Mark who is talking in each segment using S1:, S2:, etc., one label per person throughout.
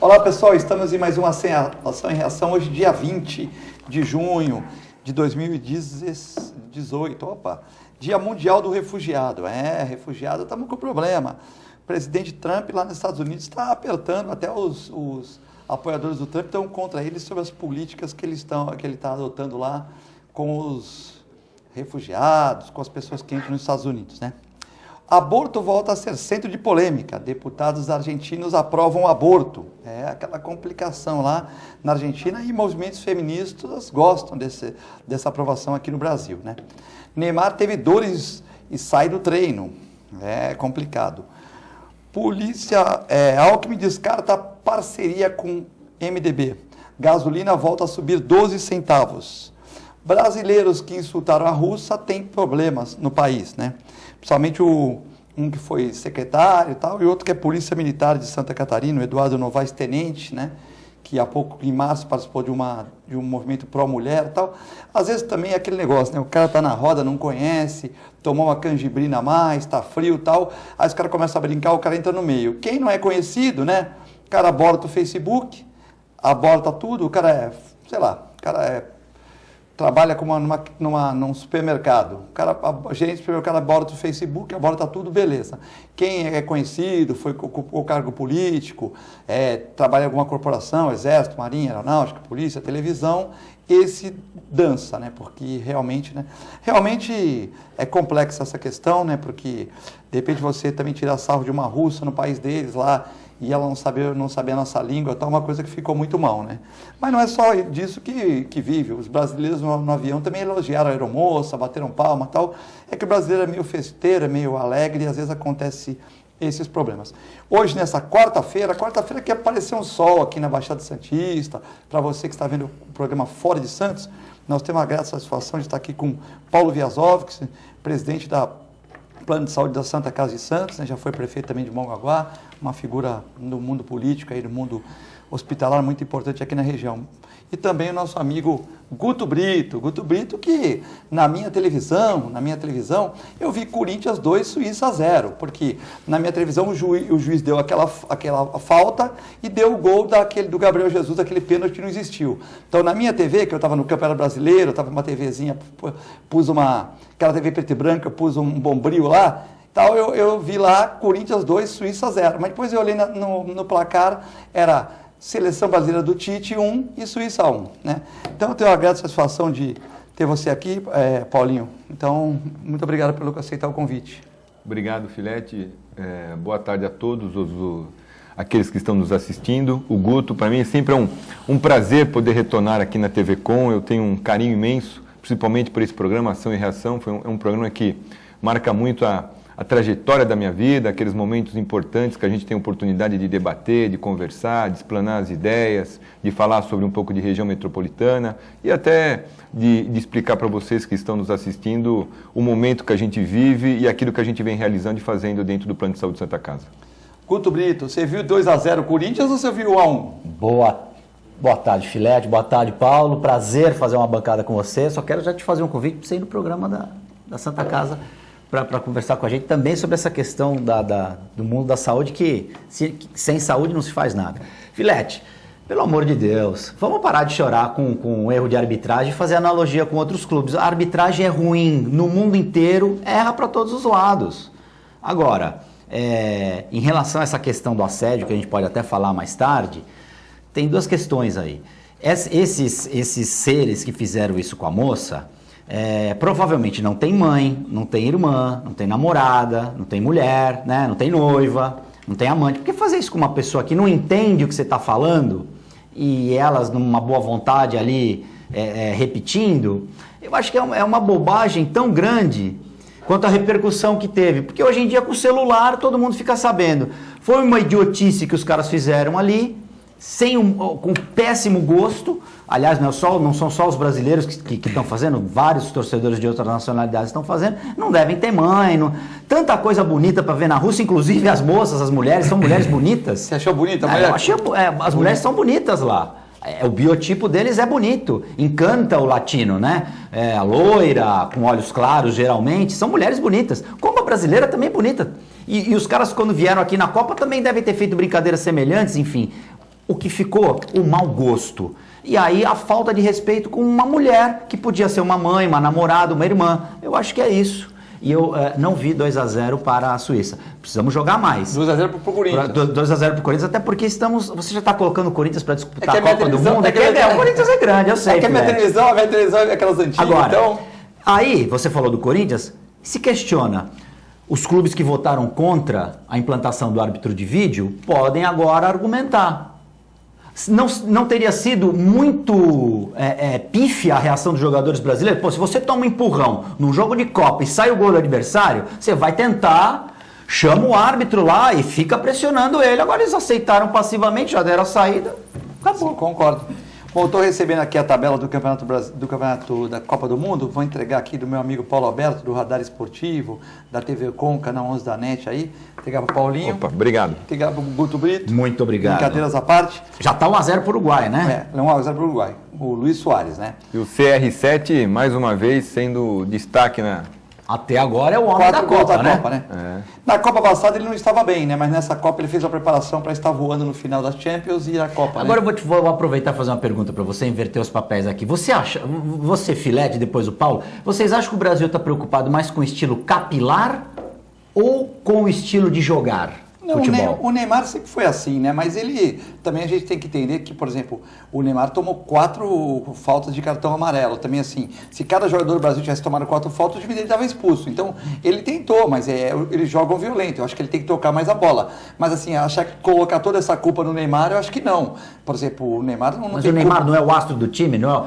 S1: Olá pessoal, estamos em mais uma Ação em Reação, hoje dia 20 de junho de 2018, Dia Mundial do Refugiado. Refugiado, estamos com problema. O presidente Trump lá nos Estados Unidos está apertando, até os apoiadores do Trump estão contra ele sobre as políticas que ele está adotando lá com os refugiados, com as pessoas que entram nos Estados Unidos, né? Aborto volta a ser centro de polêmica. Deputados argentinos aprovam aborto. É aquela complicação lá na Argentina e movimentos feministas gostam dessa aprovação aqui no Brasil, né? Neymar teve dores e sai do treino. É complicado. Alckmin descarta parceria com MDB. Gasolina volta a subir 12 centavos. Brasileiros que insultaram a russa têm problemas no país, né? Principalmente um que foi secretário e tal, e outro que é polícia militar de Santa Catarina, o Eduardo Novaes Tenente, né? Que há pouco, em março, participou de um movimento pró-mulher e tal. Às vezes também é aquele negócio, né? O cara tá na roda, não conhece, tomou uma canjibrina a mais, tá frio e tal, aí os caras começam a brincar, o cara entra no meio. Quem não é conhecido, né? O cara aborta o Facebook, aborta tudo, o cara trabalha num supermercado. A gerente do supermercado aborta o Facebook, aborta tudo, beleza. Quem é conhecido, ocupou cargo político, trabalha em alguma corporação, exército, marinha, aeronáutica, polícia, televisão, esse dança, né? Porque realmente é complexa essa questão, né? Porque de repente você também tirar sarro de uma russa no país deles lá, e ela não saber a nossa língua, tá uma coisa que ficou muito mal, né? Mas não é só disso que vive. Os brasileiros no avião também elogiaram a aeromoça, bateram palma e tal. É que o brasileiro é meio festeiro, é meio alegre e às vezes acontece esses problemas. Hoje, nessa quarta-feira que apareceu um sol aqui na Baixada Santista, para você que está vendo o programa fora de Santos, nós temos a grata satisfação de estar aqui com Paulo Viazovski, presidente da Plano de Saúde da Santa Casa de Santos, né? Já foi prefeito também de Mongaguá, uma figura no mundo político, aí, no mundo hospitalar muito importante aqui na região. E também o nosso amigo Guto Brito, que na minha televisão, eu vi Corinthians 2, Suíça 0, porque na minha televisão o juiz deu aquela falta e deu o gol do Gabriel Jesus, aquele pênalti que não existiu. Então na minha TV, que eu estava no Campeonato Brasileiro, eu estava numa TVzinha, aquela TV preto e branca, pus um bombril lá, tal, eu vi lá Corinthians 2, Suíça 0, mas depois eu olhei no placar, era Seleção Brasileira do Tite 1 e Suíça 1, né? Então eu tenho a grata satisfação de ter você aqui, Paulinho. Então, muito obrigado por aceitar o convite.
S2: Obrigado, Filete. Boa tarde a todos aqueles que estão nos assistindo. O Guto, para mim é sempre um prazer poder retornar aqui na TV Com. Eu tenho um carinho imenso, principalmente por esse programa Ação e Reação. É um programa que marca muito a trajetória da minha vida, aqueles momentos importantes que a gente tem a oportunidade de debater, de conversar, de explanar as ideias, de falar sobre um pouco de região metropolitana e até de explicar para vocês que estão nos assistindo o momento que a gente vive e aquilo que a gente vem realizando e fazendo dentro do Plano de Saúde Santa Casa.
S1: Guto Brito, você viu 2-0 Corinthians ou você viu 1-1?
S3: Boa tarde, Filete. Boa tarde, Paulo. Prazer fazer uma bancada com você. Só quero já te fazer um convite para você ir no programa da Santa Casa para conversar com a gente também sobre essa questão do mundo da saúde, que sem saúde não se faz nada. Filete, pelo amor de Deus, vamos parar de chorar com um erro de arbitragem e fazer analogia com outros clubes. A arbitragem é ruim no mundo inteiro, erra para todos os lados. Agora, em relação a essa questão do assédio, que a gente pode até falar mais tarde, tem duas questões aí. Esses seres que fizeram isso com a moça, provavelmente não tem mãe, não tem irmã, não tem namorada, não tem mulher, né? Não tem noiva, não tem amante. Por que fazer isso com uma pessoa que não entende o que você está falando e elas, numa boa vontade ali, repetindo? Eu acho que é uma bobagem tão grande quanto a repercussão que teve. Porque hoje em dia, com o celular, todo mundo fica sabendo. Foi uma idiotice que os caras fizeram ali, com péssimo gosto. Aliás, não são só os brasileiros que estão fazendo, vários torcedores de outras nacionalidades estão fazendo, não devem ter mãe, tanta coisa bonita para ver na Rússia, inclusive as moças, as mulheres, são mulheres bonitas.
S1: Você achou bonita a mulher?
S3: Eu achei, as mulheres são bonitas lá. O biotipo deles é bonito, encanta o latino, né? A loira, com olhos claros, geralmente, são mulheres bonitas. Como a brasileira também é bonita. E os caras, quando vieram aqui na Copa, também devem ter feito brincadeiras semelhantes, enfim. O que ficou? O mau gosto. E aí a falta de respeito com uma mulher, que podia ser uma mãe, uma namorada, uma irmã. Eu acho que é isso. E eu não vi 2-0 para a Suíça. Precisamos jogar mais.
S1: 2-0 para o Corinthians.
S3: 2-0 para o Corinthians, até porque você já está colocando o Corinthians para disputar
S1: a
S3: Copa do Mundo. O Corinthians é grande, eu sei.
S1: A minha televisão é aquelas antigas.
S3: Agora,
S1: então...
S3: aí você falou do Corinthians, se questiona. Os clubes que votaram contra a implantação do árbitro de vídeo podem agora argumentar. Não teria sido muito pífia a reação dos jogadores brasileiros? Pô, se você toma um empurrão num jogo de Copa e sai o gol do adversário, você vai tentar, chama o árbitro lá e fica pressionando ele. Agora eles aceitaram passivamente, já deram a saída, acabou.
S1: Sim, concordo. Bom, estou recebendo aqui a tabela do campeonato da Copa do Mundo. Vou entregar aqui do meu amigo Paulo Alberto, do Radar Esportivo, da TV Com, canal 11 da NET aí. Entregar para o Paulinho.
S2: Opa, obrigado.
S1: Entregar para o Guto Brito.
S3: Muito obrigado.
S1: Brincadeiras à parte.
S3: Já está 1-0 para o Uruguai, né?
S1: 1-0 para o Uruguai. O Luiz Soares, né?
S2: E o CR7, mais uma vez, sendo destaque na...
S3: Até agora é o homem da Copa, né?
S1: Na Copa passada ele não estava bem, né? Mas nessa Copa ele fez a preparação para estar voando no final das Champions e a Copa.
S3: Agora eu vou aproveitar e fazer uma pergunta para você, inverter os papéis aqui. Você, Filete, depois o Paulo, vocês acham que o Brasil está preocupado mais com o estilo capilar ou com o estilo de jogar futebol?
S1: O Neymar sempre foi assim, né? Mas ele também a gente tem que entender que, por exemplo, o Neymar tomou 4 faltas de cartão amarelo. Também assim, se cada jogador do Brasil tivesse tomado 4 faltas, o time dele estava expulso. Então, ele tentou, mas eles jogam violento. Eu acho que ele tem que tocar mais a bola. Mas assim, achar que colocar toda essa culpa no Neymar, eu acho que não. Por exemplo, o Neymar não
S3: mas
S1: tem
S3: o Neymar
S1: culpa.
S3: não é o astro do time? Não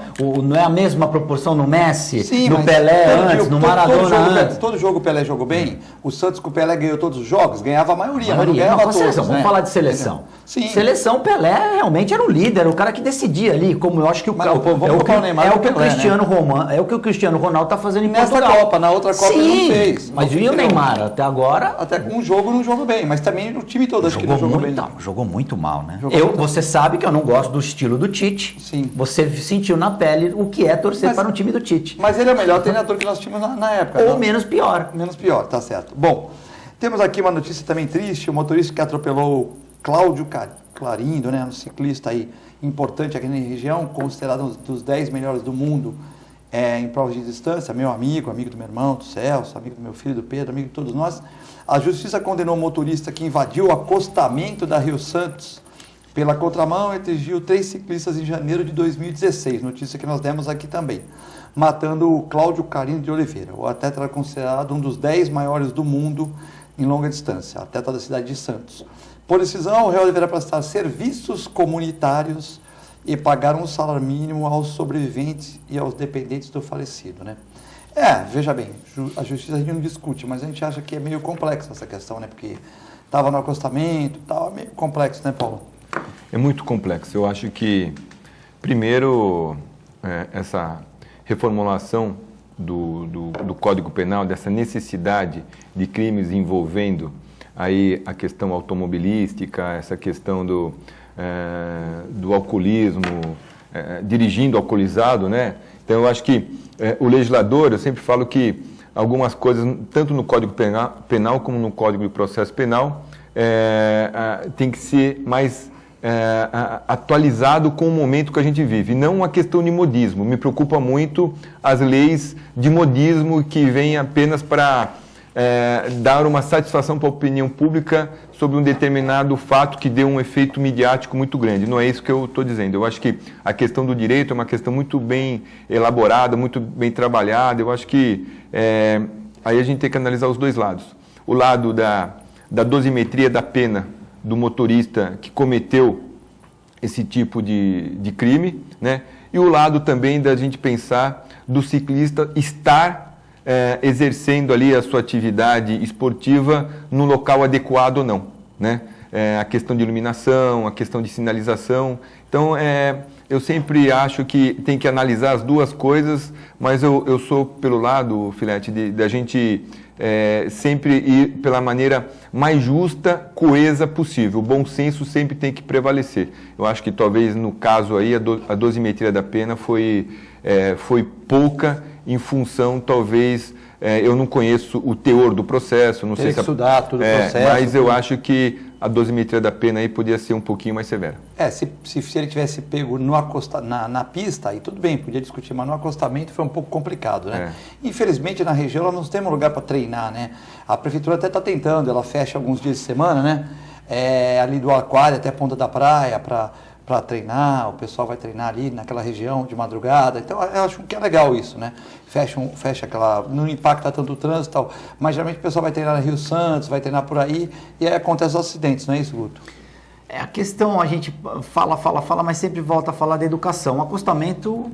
S3: é a mesma proporção no Messi,
S1: Sim,
S3: no Pelé antes, no Maradona antes?
S1: Todo jogo o Pelé jogou bem. O Santos com o Pelé ganhou todos os jogos, ganhava a maioria, mas não ganhava todos.
S3: Seleção, vamos falar de seleção.
S1: Sim.
S3: Seleção, Pelé realmente era o líder, era o cara que decidia ali, como eu acho que o Cristiano Ronaldo está fazendo em Portugal.
S1: Na outra Copa ele não fez.
S3: Mas e o Neymar? Até agora...
S1: Até um jogo não jogou bem, mas também o time todo acho que não jogou bem.
S3: Não, jogou muito mal, né?
S1: Você
S3: sabe que eu não gosto do estilo do Tite.
S1: Sim.
S3: Você sentiu na pele o que é torcer para um time do Tite.
S1: Mas ele é o melhor treinador que nós tínhamos na época.
S3: Ou menos pior.
S1: Menos pior, tá certo. Bom, temos aqui uma notícia também triste, o motorista que atropelou Cláudio Clarindo, né, um ciclista aí importante aqui na região, considerado um dos 10 melhores do mundo em provas de distância, meu amigo do meu irmão, do Celso, amigo do meu filho, do Pedro, amigo de todos nós. A justiça condenou o motorista que invadiu o acostamento da Rio Santos pela contramão e atingiu 3 ciclistas em janeiro de 2016, notícia que nós demos aqui também, matando o Cláudio Clarindo de Oliveira. O atleta era considerado um dos 10 maiores do mundo em longa distância, atleta da cidade de Santos. Por decisão, o réu deverá prestar serviços comunitários e pagar um salário mínimo aos sobreviventes e aos dependentes do falecido, né? Veja bem, a justiça a gente não discute, mas a gente acha que é meio complexo essa questão, né? Porque estava no acostamento, tal, é meio complexo, né, Paulo?
S2: É muito complexo. Eu acho que, primeiro, essa reformulação do Código Penal, dessa necessidade de crimes envolvendo aí a questão automobilística, essa questão do alcoolismo, dirigindo alcoolizado, né? Então, eu acho que o legislador, eu sempre falo que algumas coisas, tanto no Código Penal como no Código de Processo Penal, tem que ser mais atualizado com o momento que a gente vive, não uma questão de modismo. Me preocupa muito as leis de modismo que vêm apenas para dar uma satisfação para a opinião pública sobre um determinado fato que deu um efeito midiático muito grande. Não é isso que eu estou dizendo. Eu acho que a questão do direito é uma questão muito bem elaborada, muito bem trabalhada. Eu acho que aí a gente tem que analisar os dois lados. O lado da dosimetria da pena do motorista que cometeu esse tipo de crime, né? E o lado também da gente pensar do ciclista estar exercendo ali a sua atividade esportiva no local adequado ou não, né? A questão de iluminação, a questão de sinalização. Então, eu sempre acho que tem que analisar as duas coisas, mas eu sou pelo lado, Filete, da gente sempre ir pela maneira mais justa, coesa possível. O bom senso sempre tem que prevalecer. Eu acho que talvez no caso aí a dosimetria da pena foi pouca em função, talvez, eu não conheço o teor do processo, não sei se
S1: estudar tudo o processo.
S2: Mas eu acho que a dosimetria da pena aí podia ser um pouquinho mais severa.
S1: Se ele tivesse pego no na pista, aí tudo bem, podia discutir, mas no acostamento foi um pouco complicado, né? Infelizmente, na região, nós não temos lugar para treinar, né? A prefeitura até está tentando, ela fecha alguns dias de semana, né? Ali do Aquário até a Ponta da Praia, para treinar, o pessoal vai treinar ali naquela região de madrugada. Então, eu acho que é legal isso, né? Fecha aquela... Não impacta tanto o trânsito e tal, mas geralmente o pessoal vai treinar na Rio Santos, vai treinar por aí, e aí acontecem os acidentes, não é isso, Guto?
S3: A questão, a gente fala, mas sempre volta a falar da educação. O acostamento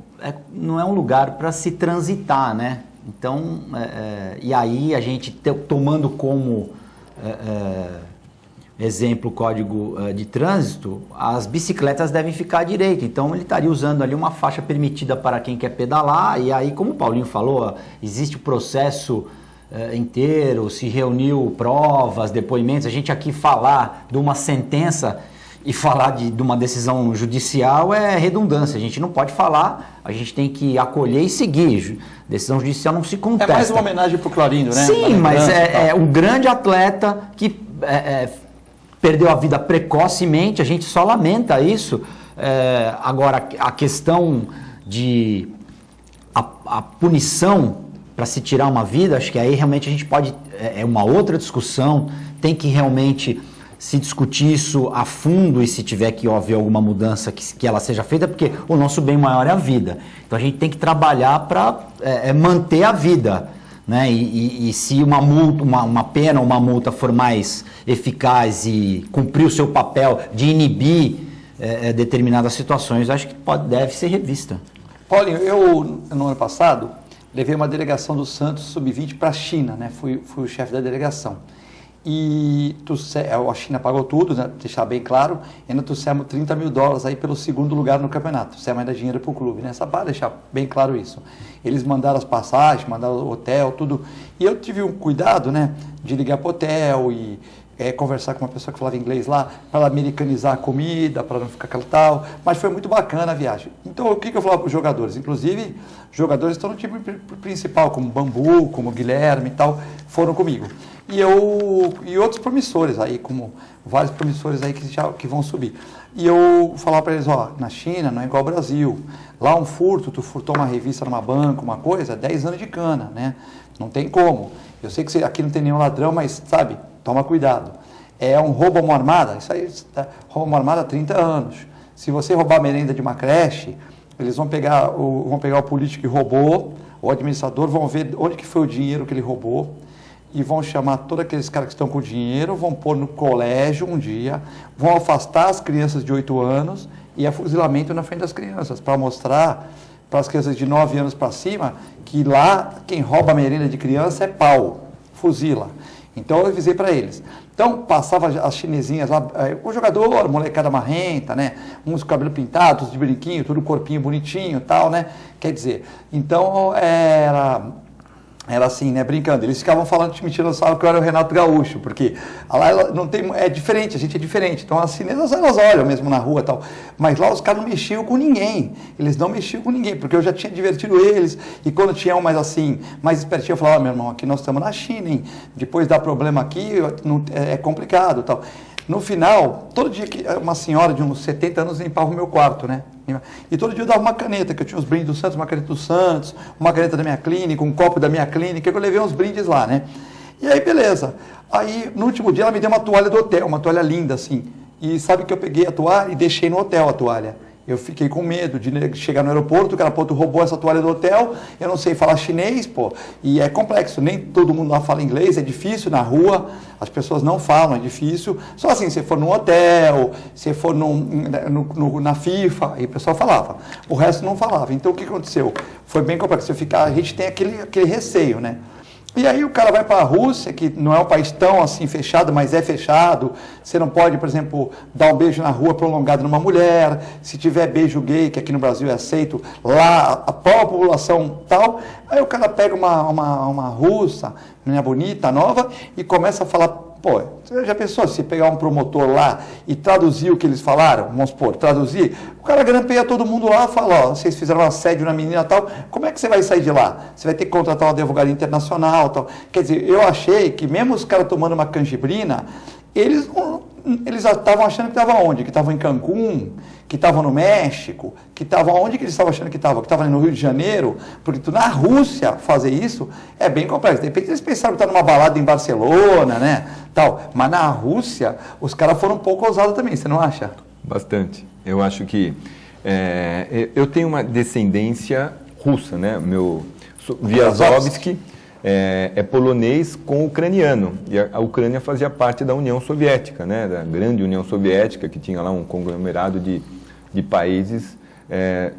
S3: não é um lugar para se transitar, né? Então, e aí a gente tomando como... exemplo, o código de trânsito, as bicicletas devem ficar à direita. Então, ele estaria usando ali uma faixa permitida para quem quer pedalar. E aí, como o Paulinho falou, existe o processo inteiro, se reuniu provas, depoimentos. A gente aqui falar de uma sentença e falar de uma decisão judicial é redundância. A gente não pode falar, a gente tem que acolher e seguir. Decisão judicial não se contesta.
S1: É mais uma homenagem para o Clorindo, né?
S3: Sim, mas é um grande atleta que... perdeu a vida precocemente, a gente só lamenta isso. Agora, a questão de a punição para se tirar uma vida, acho que aí realmente a gente pode... É uma outra discussão, tem que realmente se discutir isso a fundo e se tiver que haver alguma mudança que ela seja feita, porque o nosso bem maior é a vida. Então a gente tem que trabalhar para manter a vida. Né? E se uma pena ou uma multa for mais eficaz e cumprir o seu papel de inibir determinadas situações, acho que deve ser revista.
S1: Paulinho, eu no ano passado levei uma delegação do Santos Sub-20 para a China, né? Fui o chefe da delegação. E a China pagou tudo, né? Deixar bem claro, ainda trouxemos $30 mil aí pelo segundo lugar no campeonato. Trouxemos ainda dinheiro para o clube, né? Só para deixar bem claro isso. Eles mandaram as passagens, mandaram o hotel, tudo. E eu tive um cuidado, né, de ligar para o hotel e conversar com uma pessoa que falava inglês lá, para americanizar a comida, para não ficar aquela tal. Mas foi muito bacana a viagem. Então, o que eu falava para os jogadores? Inclusive, os jogadores estão no time principal, como Bambu, como Guilherme e tal, foram comigo. E outros promissores aí, como vários promissores aí que vão subir. E eu falava para eles, na China não é igual ao Brasil. Lá um furto, tu furtou uma revista numa banca, uma coisa, 10 anos de cana, né? Não tem como. Eu sei que aqui não tem nenhum ladrão, mas, sabe, toma cuidado. É um roubo a mão armada, isso aí, roubo a mão armada há 30 anos. Se você roubar a merenda de uma creche, eles vão pegar o político que roubou, o administrador, vão ver onde que foi o dinheiro que ele roubou, e vão chamar todos aqueles caras que estão com dinheiro, vão pôr no colégio um dia, vão afastar as crianças de 8 anos e é fuzilamento na frente das crianças, para mostrar para as crianças de 9 anos para cima que lá quem rouba a merenda de criança é pau, fuzila. Então eu avisei para eles. Então passava as chinesinhas lá, o jogador, molecada marrenta, né? Uns com cabelo pintado, de brinquinho, tudo corpinho bonitinho e tal, né? Quer dizer, então era assim, né, brincando, eles ficavam falando de mentira, falavam que eu era o Renato Gaúcho, porque lá não tem, é diferente, a gente é diferente, então as chinesas elas olham mesmo na rua e tal, mas lá os caras não mexiam com ninguém, eles não mexiam com ninguém, porque eu já tinha divertido eles, e quando tinha um mais assim, mais espertinho, eu falava, meu irmão, aqui nós estamos na China, hein, depois dá problema aqui, é complicado e tal. No final, todo dia que uma senhora de uns 70 anos limpava o meu quarto, né? E todo dia eu dava uma caneta, que eu tinha os brindes do Santos, uma caneta do Santos, uma caneta da minha clínica, um copo da minha clínica, que eu levei uns brindes lá, né? E aí, beleza. Aí, no último dia, ela me deu uma toalha do hotel, uma toalha linda, assim. E sabe que eu peguei a toalha e deixei no hotel a toalha. Eu fiquei com medo de chegar no aeroporto, o cara roubou essa toalha do hotel, eu não sei falar chinês, pô, e é complexo, nem todo mundo lá fala inglês, é difícil na rua, as pessoas não falam, é difícil. Só assim, se for num hotel, se for na FIFA, aí o pessoal falava, o resto não falava. Então o que aconteceu? Foi bem complexo, a gente tem aquele receio, né? E aí o cara vai para a Rússia, que não é um país tão assim fechado, mas é fechado. Você não pode, por exemplo, dar um beijo na rua prolongado numa mulher. Se tiver beijo gay, que aqui no Brasil é aceito, lá a própria população tal. Aí o cara pega uma russa, menina bonita, nova, e começa a falar... Pô, você já pensou se pegar um promotor lá e traduzir o que eles falaram? Vamos supor, traduzir. O cara grampeia todo mundo lá e fala, vocês fizeram um assédio na menina e tal, como é que você vai sair de lá? Você vai ter que contratar um advogado internacional e tal. Quer dizer, eu achei que mesmo os caras tomando uma canjibrina, eles estavam achando que estavam onde? Que estavam em Cancún, que estavam no México, que estavam onde que eles estavam achando que estavam? Que estavam no Rio de Janeiro, porque na Rússia fazer isso é bem complexo. De repente eles pensaram que estavam numa balada em Barcelona, né? Tal. Mas na Rússia, os caras foram um pouco ousados também, você não acha?
S2: Bastante. Eu acho que eu tenho uma descendência russa, né? Meu Viazovsky é polonês com ucraniano. E a Ucrânia fazia parte da União Soviética, né? Da grande União Soviética, que tinha lá um conglomerado de países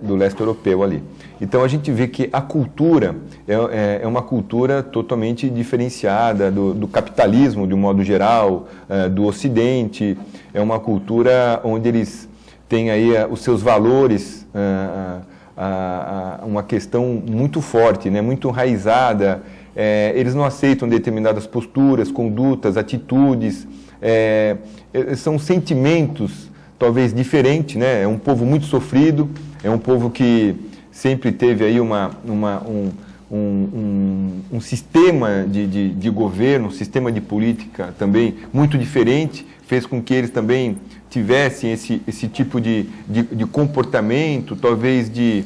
S2: do leste europeu ali. Então a gente vê que a cultura é uma cultura totalmente diferenciada do capitalismo, de um modo geral, do Ocidente. É uma cultura onde eles têm aí os seus valores, uma questão muito forte, né? Muito enraizada. Eles não aceitam determinadas posturas, condutas, atitudes, são sentimentos talvez diferentes, né? É um povo muito sofrido, é um povo que sempre teve aí um sistema de governo, um sistema de política também muito diferente, fez com que eles também tivessem esse tipo de comportamento, talvez de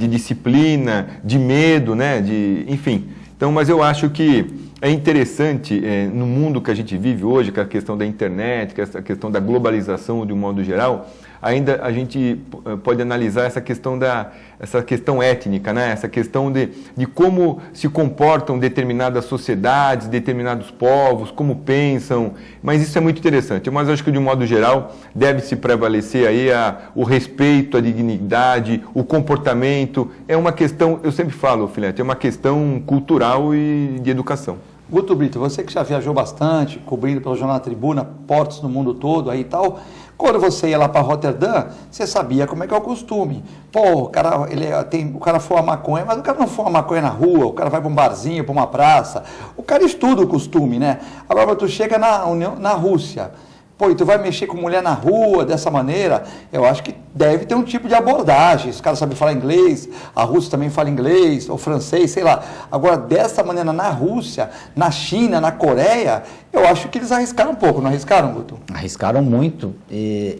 S2: disciplina, de medo, né? Enfim. Então, mas eu acho que é interessante, no mundo que a gente vive hoje, com a questão da internet, com essa questão da globalização de um modo geral, ainda a gente pode analisar essa questão étnica, né? Essa questão de como se comportam determinadas sociedades, determinados povos, como pensam, mas isso é muito interessante. Mas eu acho que de um modo geral deve-se prevalecer aí o respeito, a dignidade, o comportamento. É uma questão, eu sempre falo, Filete, é uma questão cultural e de educação.
S1: Guto Brito, você que já viajou bastante, cobrindo pelo Jornal da Tribuna, portos no mundo todo aí e tal, quando você ia lá para Roterdã, você sabia como é que é o costume. Pô, o cara fuma maconha, mas o cara não fuma maconha na rua, o cara vai para um barzinho, para uma praça, o cara estuda o costume, né? Agora tu chega na Rússia, pô, e tu vai mexer com mulher na rua dessa maneira, eu acho que deve ter um tipo de abordagem. Os caras sabem falar inglês, a Rússia também fala inglês, ou francês, sei lá. Agora, dessa maneira na Rússia, na China, na Coreia, eu acho que eles arriscaram um pouco, não arriscaram, Guto?
S3: Arriscaram muito. E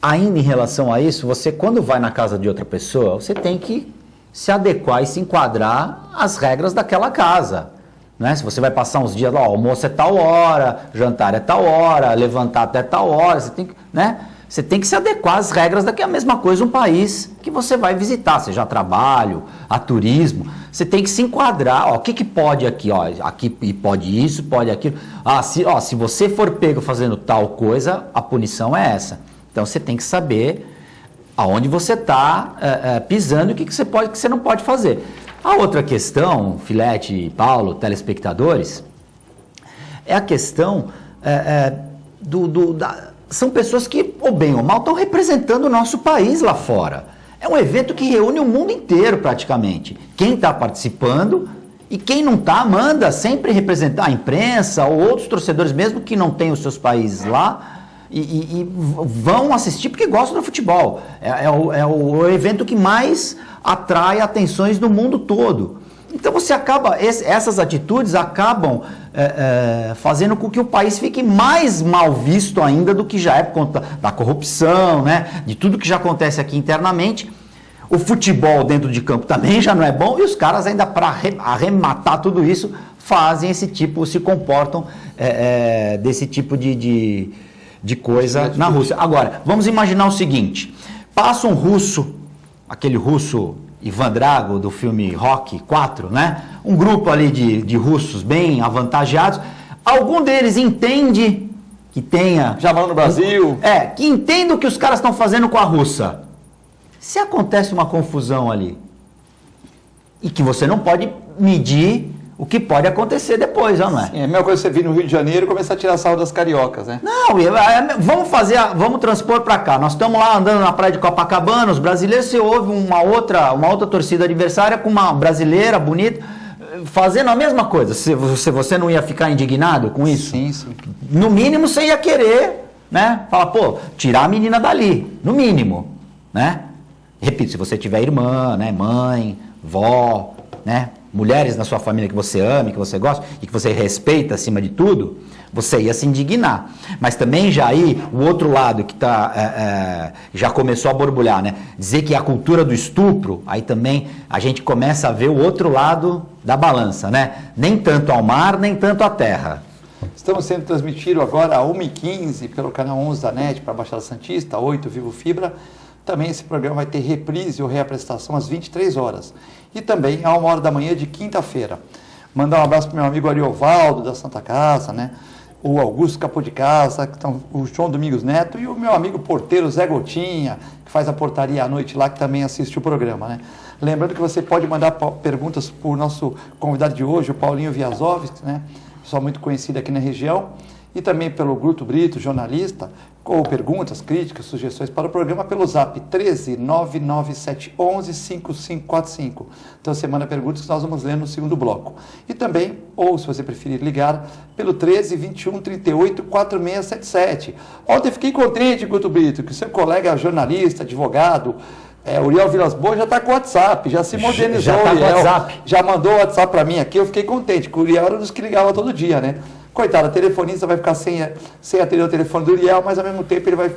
S3: ainda em relação a isso, você quando vai na casa de outra pessoa, você tem que se adequar e se enquadrar às regras daquela casa. Né? Se você vai passar uns dias lá, almoço é tal hora, jantar é tal hora, levantar até tal hora, você tem que se adequar às regras daqui a mesma coisa um país que você vai visitar, seja a trabalho, a turismo, você tem que se enquadrar, o que pode aqui, aqui pode isso, pode aquilo, se você for pego fazendo tal coisa, a punição é essa. Então você tem que saber aonde você está pisando e o que você pode, o que você não pode fazer. A outra questão, Filete, Paulo, telespectadores, é a questão são pessoas que, ou bem ou mal, estão representando o nosso país lá fora. É um evento que reúne o mundo inteiro praticamente. Quem está participando e quem não está, manda sempre representar a imprensa ou outros torcedores, mesmo que não tenham os seus países lá, e vão assistir porque gostam do futebol. É o evento que mais atrai atenções no mundo todo. Então você acaba, essas atitudes acabam fazendo com que o país fique mais mal visto ainda do que já é por conta da corrupção, né? De tudo que já acontece aqui internamente. O futebol dentro de campo também já não é bom, e os caras ainda para arrematar tudo isso fazem se comportam desse tipo de coisa na Rússia. Agora, vamos imaginar o seguinte, passa um russo, aquele russo Ivan Drago, do filme Rocky 4, né? Um grupo ali de russos bem avantajados. Algum deles entende que tenha...
S1: Já morou no Brasil.
S3: Que entenda o que os caras estão fazendo com a Rússia. Se acontece uma confusão ali, e que você não pode medir o que pode acontecer depois, não é?
S1: Sim, é a mesma coisa que você vir no Rio de Janeiro e começar a tirar sarro das cariocas, né?
S3: Não, vamos transpor para cá. Nós estamos lá andando na praia de Copacabana, os brasileiros, você ouve uma outra torcida adversária com uma brasileira bonita, fazendo a mesma coisa. Você não ia ficar indignado com isso?
S1: Sim, sim.
S3: No mínimo você ia querer, né? Falar, tirar a menina dali, no mínimo, né? Repito, se você tiver irmã, né? Mãe, vó, né? Mulheres na sua família que você ama, que você gosta e que você respeita acima de tudo, você ia se indignar. Mas também já aí, o outro lado que já começou a borbulhar, né? Dizer que a cultura do estupro, aí também a gente começa a ver o outro lado da balança, né? Nem tanto ao mar, nem tanto à terra.
S1: Estamos sendo transmitidos agora às 1h15 pelo canal 11 da NET para a Baixada Santista, 8 Vivo Fibra. Também esse programa vai ter reprise ou reapresentação às 23 horas. E também a 1h da manhã de quinta-feira. Mandar um abraço para o meu amigo Ariovaldo, da Santa Casa, né? O Augusto Capô de Casa, o João Domingos Neto e o meu amigo porteiro Zé Gotinha, que faz a portaria à noite lá, que também assiste o programa, né? Lembrando que você pode mandar perguntas para o nosso convidado de hoje, o Paulinho Viazovski, né? Pessoal muito conhecido aqui na região, e também pelo Guto Brito, jornalista, com perguntas, críticas, sugestões para o programa pelo zap 13997115545. Então você manda perguntas que nós vamos ler no segundo bloco. E também, ou se você preferir ligar, pelo 1321384677. Ontem fiquei contente, Guto Brito, que seu colega jornalista, advogado, Uriel Vilas Boas já está com o WhatsApp, já se modernizou.
S3: Já está com o WhatsApp.
S1: Já mandou o WhatsApp para mim aqui, eu fiquei contente, que o Uriel era um dos que ligava todo dia, né? Coitado, a telefonista vai ficar sem atender o telefone do Uriel, mas ao mesmo tempo ele vai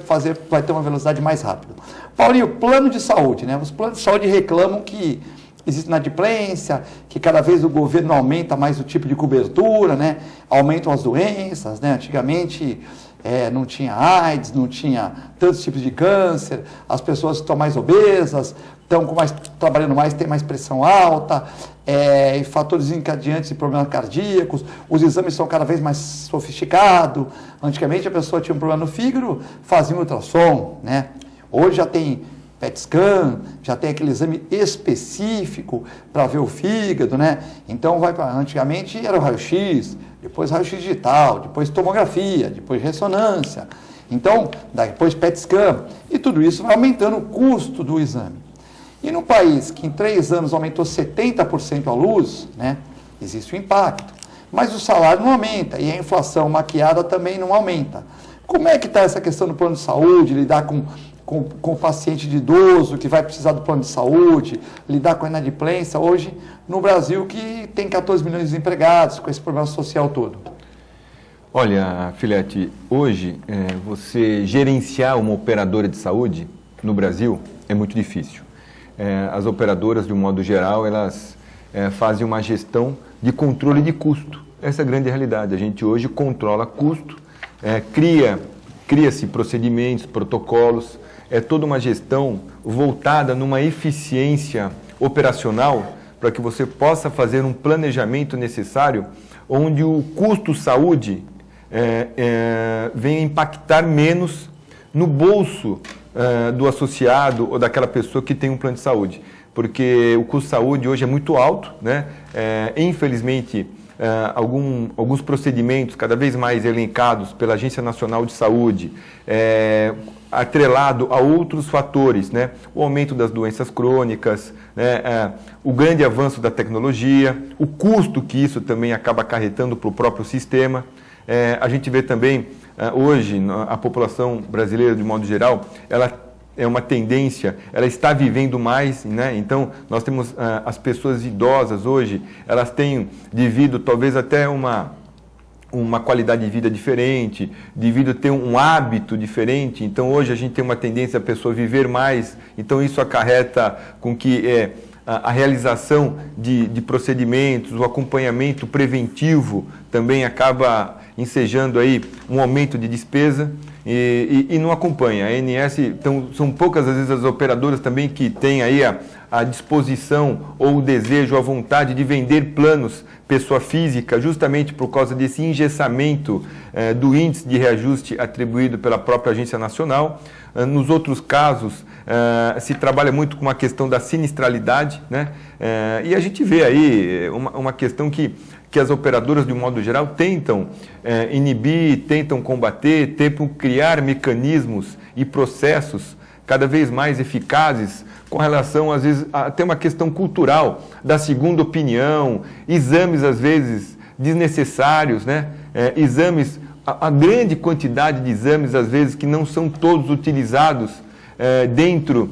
S1: ter uma velocidade mais rápida. Paulinho, plano de saúde, né? Os planos de saúde reclamam que existe inadimplência, que cada vez o governo aumenta mais o tipo de cobertura, né? Aumentam as doenças, né? Antigamente não tinha AIDS, não tinha tantos tipos de câncer, as pessoas estão mais obesas, estão trabalhando mais, tem mais pressão alta, e fatores encadeantes de problemas cardíacos, os exames são cada vez mais sofisticados. Antigamente a pessoa tinha um problema no fígado, fazia um ultrassom, né? Hoje já tem PET scan, já tem aquele exame específico para ver o fígado, né? Então antigamente era o raio-x, depois raio-x digital, depois tomografia, depois ressonância, então depois PET scan, e tudo isso vai aumentando o custo do exame. E num país que em 3 anos aumentou 70% a luz, né, existe um impacto. Mas o salário não aumenta e a inflação maquiada também não aumenta. Como é que está essa questão do plano de saúde, lidar com o paciente de idoso que vai precisar do plano de saúde, lidar com a inadimplência hoje no Brasil, que tem 14 milhões de desempregados, com esse problema social todo?
S2: Olha, Filete, hoje você gerenciar uma operadora de saúde no Brasil é muito difícil. As operadoras, de um modo geral, elas fazem uma gestão de controle de custo. Essa é a grande realidade. A gente hoje controla custo, cria-se procedimentos, protocolos, toda uma gestão voltada numa eficiência operacional para que você possa fazer um planejamento necessário onde o custo saúde venha impactar menos no bolso do associado ou daquela pessoa que tem um plano de saúde, porque o custo de saúde hoje é muito alto, né? Infelizmente, alguns procedimentos cada vez mais elencados pela Agência Nacional de Saúde, atrelado a outros fatores, né? O aumento das doenças crônicas, né? O grande avanço da tecnologia, o custo que isso também acaba acarretando para o próprio sistema. A gente vê também hoje a população brasileira, de modo geral, ela é uma tendência, ela está vivendo mais, né? Então nós temos as pessoas idosas hoje, elas têm, devido talvez até uma qualidade de vida diferente, devido a ter um hábito diferente. Então hoje a gente tem uma tendência a pessoa viver mais, então isso acarreta com que a realização de procedimentos, o acompanhamento preventivo também acaba ensejando aí um aumento de despesa e não acompanha. A ANS, então, são poucas às vezes as operadoras também que têm aí a disposição ou o desejo, a vontade de vender planos pessoa física, justamente por causa desse engessamento do índice de reajuste atribuído pela própria Agência Nacional. Nos outros casos, se trabalha muito com a questão da sinistralidade, né? E a gente vê aí uma questão que as operadoras, de um modo geral, tentam inibir, tentam combater, tentam criar mecanismos e processos cada vez mais eficazes com relação, às vezes, até uma questão cultural da segunda opinião, exames, às vezes, desnecessários, né? Exames, a grande quantidade de exames, às vezes, que não são todos utilizados dentro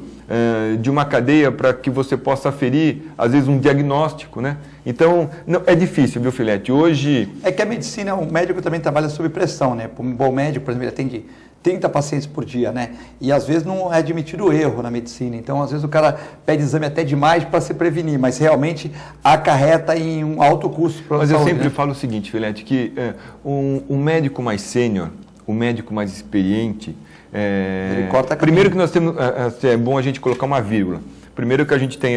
S2: de uma cadeia para que você possa aferir, às vezes, um diagnóstico, né? Então, não, é difícil, viu, Filete? Hoje...
S1: É que a medicina, o médico também trabalha sob pressão, né? Um bom médico, por exemplo, ele atende 30 pacientes por dia, né? E às vezes não é admitido erro na medicina. Então, às vezes o cara pede exame até demais para se prevenir, mas realmente acarreta em um alto custo para a
S2: Mas
S1: saúde,
S2: eu sempre
S1: né?
S2: falo o seguinte, Filete, que um médico mais sênior, um médico mais experiente...
S1: Ele corta
S2: primeiro que nós temos... É bom a gente colocar uma vírgula. Primeiro que a gente tem,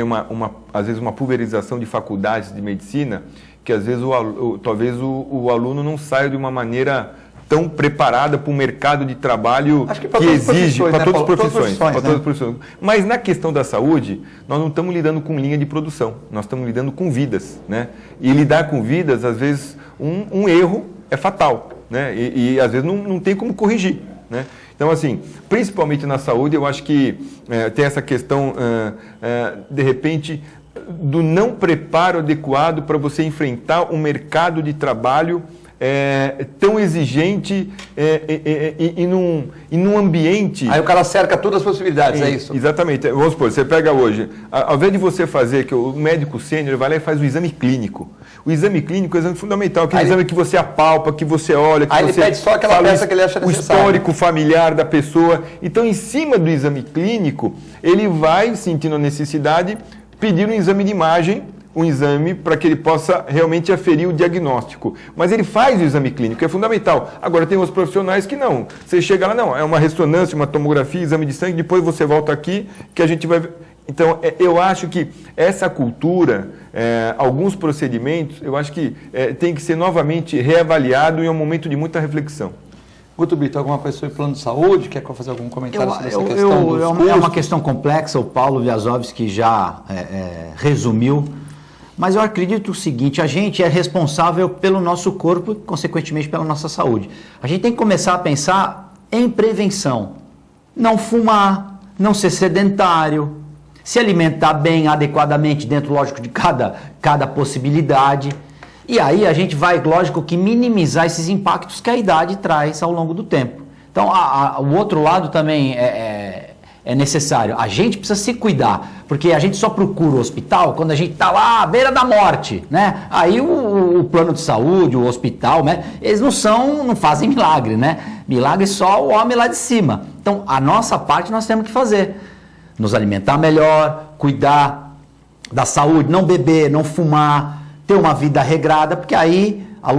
S2: às vezes, uma pulverização de faculdades de medicina, que às vezes talvez o aluno não saia de uma maneira tão preparada para o mercado de trabalho que exige para todas as profissões. Mas na questão da saúde, nós não estamos lidando com linha de produção, nós estamos lidando com vidas, né? E lidar com vidas, às vezes, um erro é fatal, né? E às vezes não tem como corrigir, né? Então, assim, principalmente na saúde, eu acho que tem essa questão, de repente, do não preparo adequado para você enfrentar um mercado de trabalho tão exigente e num ambiente...
S1: Aí o cara cerca todas as possibilidades, é isso?
S2: Exatamente. Vamos supor, você pega hoje, ao invés de você fazer, que o médico sênior vai lá e faz o exame clínico. O exame clínico é um exame fundamental, aquele exame que você apalpa, que você olha, que você...
S1: Ele pede só aquela peça que ele acha necessária.
S2: O histórico familiar da pessoa. Então, em cima do exame clínico, ele vai, sentindo a necessidade, pedir um exame de imagem, um exame para que ele possa realmente aferir o diagnóstico. Mas ele faz o exame clínico, é fundamental. Agora, tem os profissionais que não. Você chega lá, não, é uma ressonância, uma tomografia, exame de sangue, depois você volta aqui, que a gente vai... Então, eu acho que essa cultura, alguns procedimentos, eu acho que tem que ser novamente reavaliado e é um momento de muita reflexão.
S1: Guto Brito, alguma coisa sobre plano de saúde? Quer fazer algum comentário sobre essa questão dos custos?
S3: É uma questão complexa, o Paulo Wiazowski já resumiu, mas eu acredito o seguinte, a gente é responsável pelo nosso corpo e, consequentemente, pela nossa saúde. A gente tem que começar a pensar em prevenção. Não fumar, não ser sedentário, se alimentar bem, adequadamente, dentro, lógico, de cada possibilidade. E aí a gente vai, lógico, que minimizar esses impactos que a idade traz ao longo do tempo. Então, o outro lado também é necessário. A gente precisa se cuidar, porque a gente só procura o hospital quando a gente está lá à beira da morte, né? Aí o plano de saúde, o hospital, né? Eles não fazem milagre, né? Milagre só o homem lá de cima. Então, a nossa parte nós temos que fazer. Nos alimentar melhor, cuidar da saúde, não beber, não fumar, ter uma vida regrada, porque aí a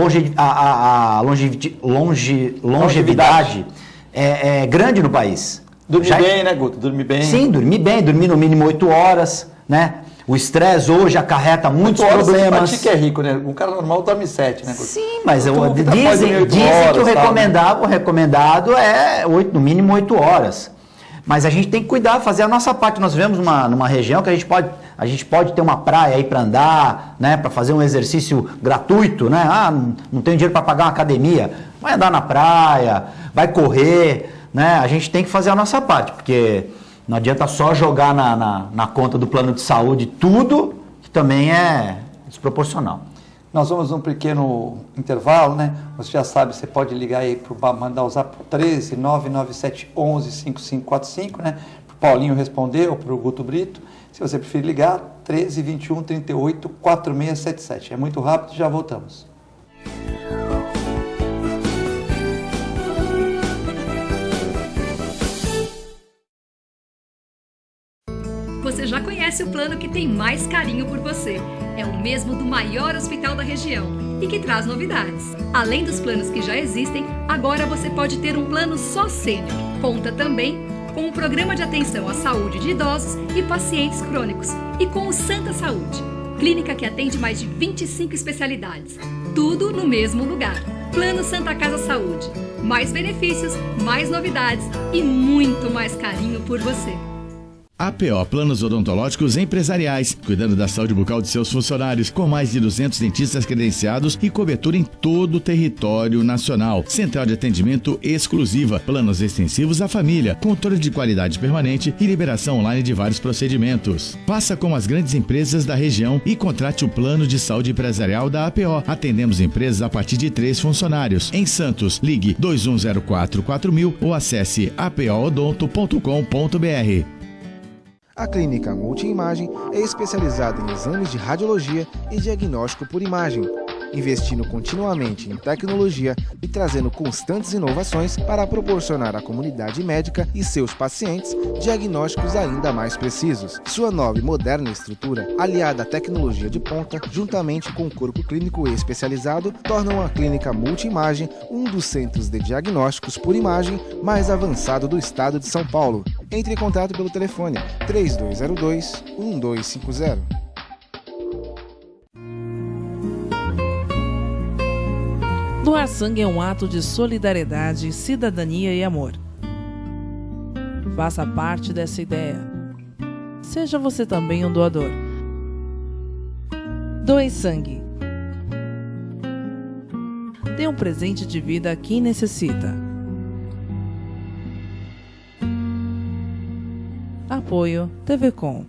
S3: longevidade é grande no país.
S1: Dormir bem, né, Guto? Dormir bem.
S3: Sim, dormir bem, dormir no mínimo 8 horas, né? O estresse hoje acarreta muitos problemas.
S1: Que é rico, né? Um cara normal dorme 7, né, Guto?
S3: Sim, mas dizem que o recomendado é no mínimo 8 horas. Mas a gente tem que cuidar, fazer a nossa parte. Nós vivemos numa região que a gente pode ter uma praia aí para andar, né, para fazer um exercício gratuito, né? Não tenho dinheiro para pagar uma academia. Vai andar na praia, vai correr, né? A gente tem que fazer a nossa parte, porque não adianta só jogar na conta do plano de saúde tudo, que também é desproporcional.
S1: Nós vamos num pequeno intervalo, né? Você já sabe, você pode ligar aí, mandar o zap 13 997 11 5545, né? Para o Paulinho responder ou para o Guto Brito. Se você preferir ligar, 13 21 38 4677. É muito rápido, já voltamos.
S4: Você já conhece o plano que tem mais carinho por você. É o mesmo do maior hospital da região e que traz novidades. Além dos planos que já existem, agora você pode ter um plano só sênior. Conta também com o programa de atenção à saúde de idosos e pacientes crônicos e com o Santa Saúde, clínica que atende mais de 25 especialidades. Tudo no mesmo lugar. Plano Santa Casa Saúde. Mais benefícios, mais novidades e muito mais carinho por você.
S5: APO Planos Odontológicos Empresariais, cuidando da saúde bucal de seus funcionários, com mais de 200 dentistas credenciados e cobertura em todo o território nacional. Central de atendimento exclusiva, planos extensivos à família, controle de qualidade permanente e liberação online de vários procedimentos. Faça como as grandes empresas da região e contrate o plano de saúde empresarial da APO. Atendemos empresas a partir de 3 funcionários. Em Santos, ligue 2104 4000 ou acesse apoodonto.com.br.
S6: A clínica Multiimagem é especializada em exames de radiologia e diagnóstico por imagem, investindo continuamente em tecnologia e trazendo constantes inovações para proporcionar à comunidade médica e seus pacientes diagnósticos ainda mais precisos. Sua nova e moderna estrutura, aliada à tecnologia de ponta, juntamente com o corpo clínico especializado, tornam a clínica Multiimagem um dos centros de diagnósticos por imagem mais avançado do estado de São Paulo. Entre em contato pelo telefone 3202-1250.
S7: Doar sangue é um ato de solidariedade, cidadania e amor. Faça parte dessa ideia. Seja você também um doador. Doe sangue. Dê um presente de vida a quem necessita. Apoio TV Com.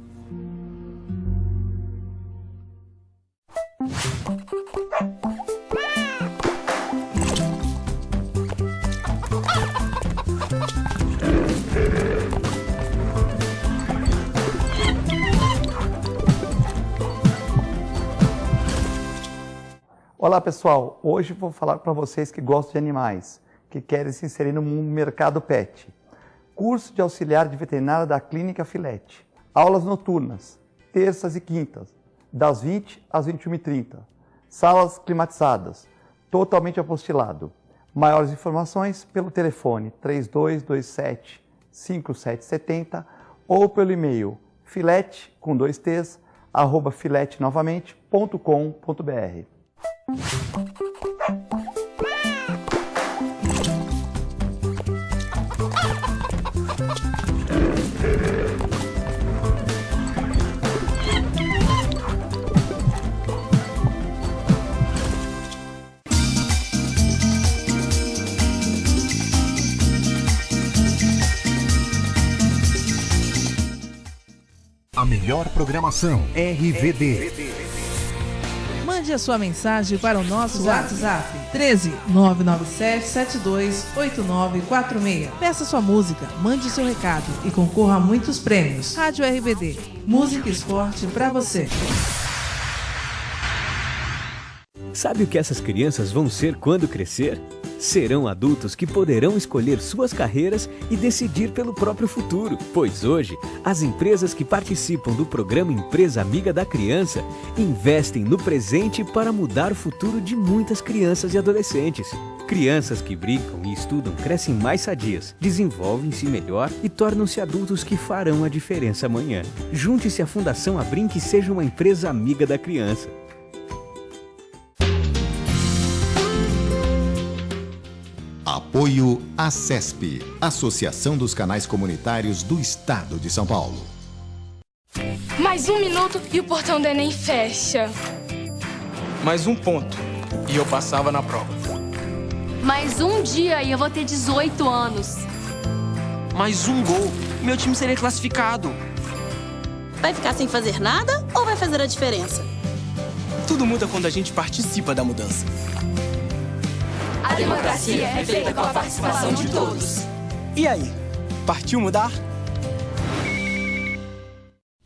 S1: Olá pessoal, hoje vou falar para vocês que gostam de animais, que querem se inserir no mercado pet. Curso de auxiliar de veterinária da Clínica Filete. Aulas noturnas, terças e quintas, das 20 às 21h30. Salas climatizadas, totalmente apostilado. Maiores informações pelo telefone 3227-5770 ou pelo e-mail filete, com 2 t's, @filetenovamente.com.br.
S8: A melhor programação RVD.
S7: Mande a sua mensagem para o nosso WhatsApp 13 997 72 8946. Peça sua música, mande seu recado e concorra a muitos prêmios. Rádio RBD, música e esporte para você.
S9: Sabe o que essas crianças vão ser quando crescer? Serão adultos que poderão escolher suas carreiras e decidir pelo próprio futuro. Pois hoje, as empresas que participam do programa Empresa Amiga da Criança investem no presente para mudar o futuro de muitas crianças e adolescentes. Crianças que brincam e estudam crescem mais sadias, desenvolvem-se melhor e tornam-se adultos que farão a diferença amanhã. Junte-se à Fundação Abrinq e seja uma empresa amiga da criança.
S8: Apoio ACESP, Associação dos Canais Comunitários do Estado de São Paulo.
S10: Mais 1 minuto e o portão do Enem fecha.
S11: Mais 1 ponto e eu passava na prova.
S12: Mais um dia e eu vou ter 18 anos.
S11: Mais 1 gol, meu time seria classificado.
S13: Vai ficar sem fazer nada ou vai fazer a diferença?
S11: Tudo muda quando a gente participa da mudança.
S10: A democracia é feita com a participação de todos.
S11: E aí, partiu mudar?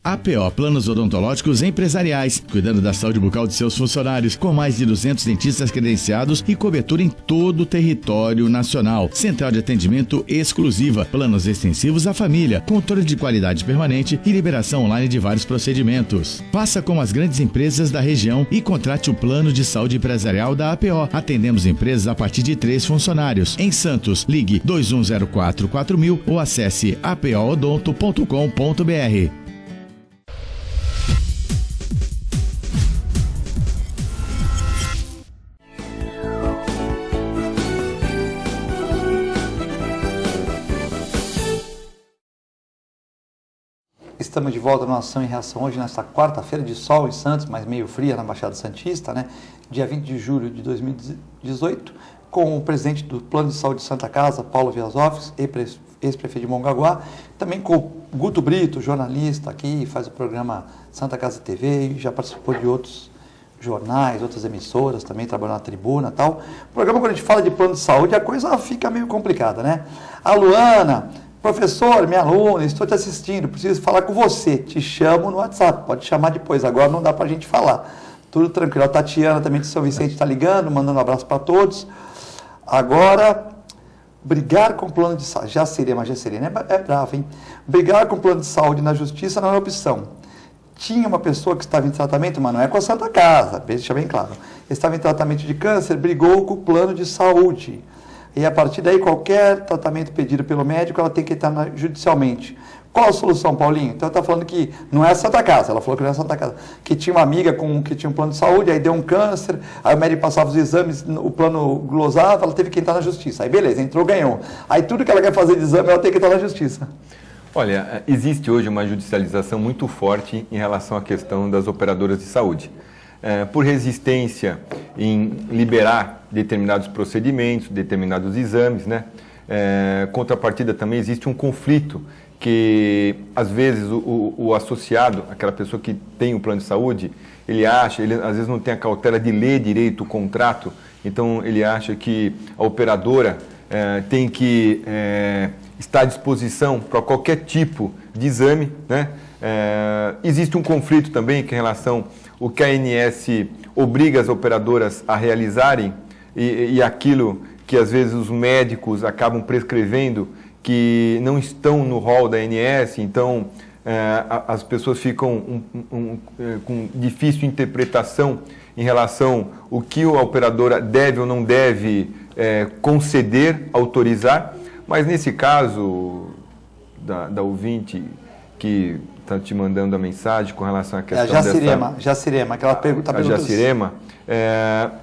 S5: APO Planos Odontológicos Empresariais, cuidando da saúde bucal de seus funcionários, com mais de 200 dentistas credenciados e cobertura em todo o território nacional. Central de atendimento exclusiva, planos extensivos à família, controle de qualidade permanente e liberação online de vários procedimentos. Faça como as grandes empresas da região e contrate o plano de saúde empresarial da APO. Atendemos empresas a partir de 3 funcionários. Em Santos, ligue 2104-4000 ou acesse apoodonto.com.br.
S1: Estamos de volta na Ação e Reação hoje, nesta quarta-feira de sol em Santos, mas meio fria na Baixada Santista, né? Dia 20 de julho de 2018, com o presidente do Plano de Saúde de Santa Casa, Paulo Viazovski, ex-prefeito de Mongaguá, também com o Guto Brito, jornalista aqui, faz o programa Santa Casa TV e já participou de outros jornais, outras emissoras, também trabalhou na Tribuna e tal. O programa, quando a gente fala de plano de saúde, a coisa fica meio complicada, né? A Luana Professor, minha aluna, estou te assistindo, preciso falar com você. Te chamo no WhatsApp, pode chamar depois, agora não dá para a gente falar. Tudo tranquilo. A Tatiana também de São Vicente está ligando, mandando um abraço para todos. Agora, brigar com o plano de saúde, Jacerema é bravo, hein? Brigar com o plano de saúde na justiça não é opção. Tinha uma pessoa que estava em tratamento, mas não é com a Santa Casa, deixa bem claro. Estava em tratamento de câncer, brigou com o plano de saúde. E a partir daí, qualquer tratamento pedido pelo médico, ela tem que entrar judicialmente. Qual a solução, Paulinho? Então, ela está falando que não é a Santa Casa, ela falou que não é a Santa Casa. Que tinha uma amiga que tinha um plano de saúde, aí deu um câncer, aí o médico passava os exames, o plano glosava, ela teve que entrar na justiça. Aí beleza, entrou, ganhou. Aí tudo que ela quer fazer de exame, ela tem que entrar na justiça.
S2: Olha, existe hoje uma judicialização muito forte em relação à questão das operadoras de saúde. Por resistência em liberar determinados procedimentos, determinados exames, né? Contrapartida também existe um conflito que, às vezes, o associado, aquela pessoa que tem o plano de saúde, ele às vezes não tem a cautela de ler direito o contrato, então ele acha que a operadora tem que estar à disposição para qualquer tipo de exame, né? Existe um conflito também que, em relação ao que a ANS obriga as operadoras a realizarem e aquilo que às vezes os médicos acabam prescrevendo que não estão no rol da ANS, então as pessoas ficam com difícil interpretação em relação ao que a operadora deve ou não deve conceder, autorizar. Mas nesse caso da ouvinte que está te mandando a mensagem com relação à questão
S1: Jacirema, aquela pergunta.
S2: A Jacirema,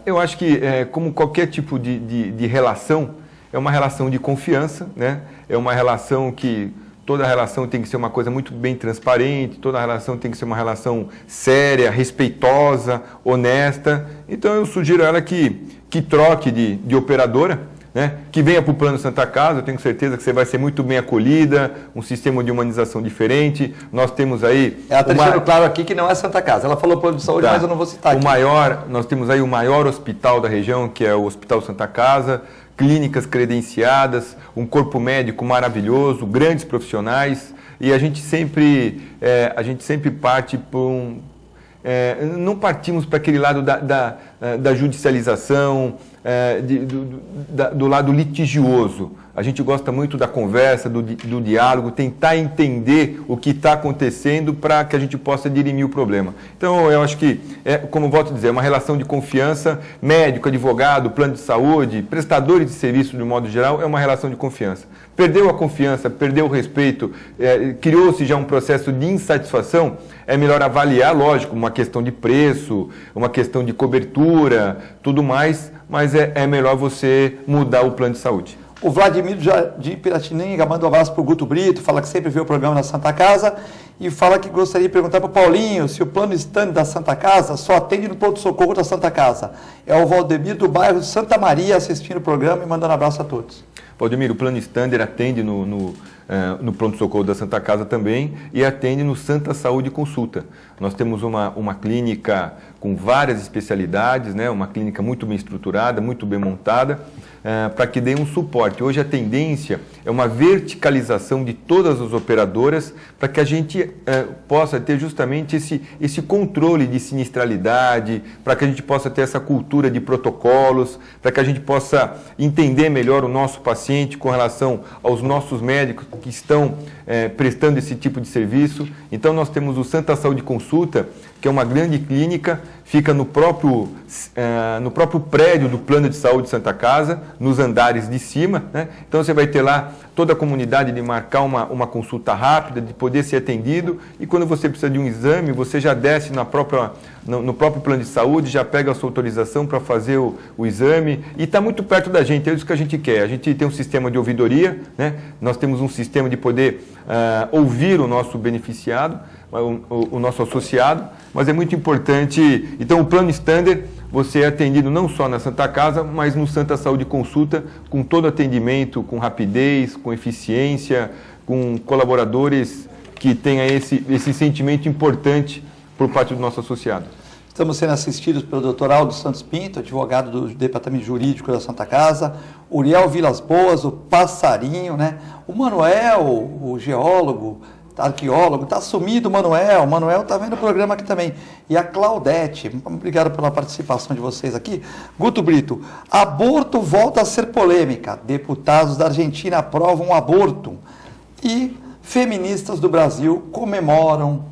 S2: eu acho que como qualquer tipo de relação, é uma relação de confiança, né? É uma relação que toda relação tem que ser uma coisa muito bem transparente, toda relação tem que ser uma relação séria, respeitosa, honesta. Então eu sugiro a ela que troque de operadora, né? Que venha para o Plano Santa Casa, eu tenho certeza que você vai ser muito bem acolhida, um sistema de humanização diferente. Nós temos aí...
S1: Ela está deixando claro aqui que não é Santa Casa. Ela falou Plano de Saúde, mas eu não vou citar aqui.
S2: Nós temos aí o maior hospital da região, que é o Hospital Santa Casa, clínicas credenciadas, um corpo médico maravilhoso, grandes profissionais, e a gente sempre parte por não partimos para aquele lado da judicialização, do lado litigioso. A gente gosta muito da conversa, do diálogo, tentar entender o que está acontecendo para que a gente possa dirimir o problema. Então, eu acho que, como volto a dizer, é uma relação de confiança, médico, advogado, plano de saúde, prestadores de serviço de modo geral, é uma relação de confiança. Perdeu a confiança, perdeu o respeito, criou-se já um processo de insatisfação, é melhor avaliar, lógico, uma questão de preço, uma questão de cobertura, tudo mais, mas é melhor você mudar o plano de saúde.
S1: O Vladimir de Piratininga manda um abraço para o Guto Brito, fala que sempre vê o programa na Santa Casa e fala que gostaria de perguntar para o Paulinho se o plano stand da Santa Casa só atende no pronto-socorro da Santa Casa. É o Valdemir do bairro Santa Maria assistindo o programa e mandando um abraço a todos.
S2: Valdemir, o plano Stander atende no pronto-socorro da Santa Casa também e atende no Santa Saúde Consulta. Nós temos uma clínica com várias especialidades, né? Uma clínica muito bem estruturada, muito bem montada, para que dê um suporte. Hoje a tendência é uma verticalização de todas as operadoras para que a gente possa ter justamente esse controle de sinistralidade, para que a gente possa ter essa cultura de protocolos, para que a gente possa entender melhor o nosso paciente com relação aos nossos médicos que estão prestando esse tipo de serviço. Então nós temos o Santa Saúde Consulta, que é uma grande clínica, fica no próprio prédio do Plano de Saúde Santa Casa, nos andares de cima, né? Então você vai ter lá toda a comunidade de marcar uma consulta rápida, de poder ser atendido, e quando você precisa de um exame, você já desce no próprio plano de saúde, já pega a sua autorização para fazer o exame, e está muito perto da gente, é isso que a gente quer. A gente tem um sistema de ouvidoria, né? Nós temos um sistema de poder ouvir o nosso beneficiado, o nosso associado, mas é muito importante. Então o plano Stander, você é atendido não só na Santa Casa, mas no Santa Saúde Consulta, com todo atendimento, com rapidez, com eficiência, com colaboradores que tenham esse sentimento importante por parte do nosso associado.
S1: Estamos sendo assistidos pelo Dr. Aldo Santos Pinto, advogado do Departamento Jurídico da Santa Casa, Uriel Vilas Boas, o Passarinho, né? O Manuel, o geólogo, arqueólogo, está sumido o Manuel está vendo o programa aqui também. E a Claudete, obrigado pela participação de vocês aqui. Guto Brito, aborto volta a ser polêmica, deputados da Argentina aprovam aborto e feministas do Brasil comemoram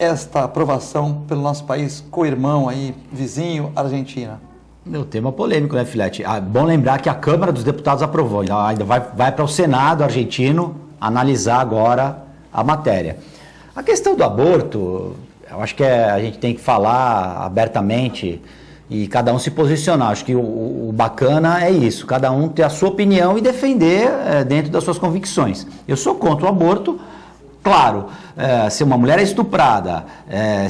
S1: esta aprovação pelo nosso país co-irmão aí, vizinho, Argentina.
S3: Meu tema polêmico, né, Filete? Bom lembrar que a Câmara dos Deputados aprovou, ainda vai para o Senado argentino analisar agora a matéria. A questão do aborto, eu acho que a gente tem que falar abertamente e cada um se posicionar. Acho que o bacana é isso, cada um ter a sua opinião e defender dentro das suas convicções. Eu sou contra o aborto, claro, se uma mulher é estuprada,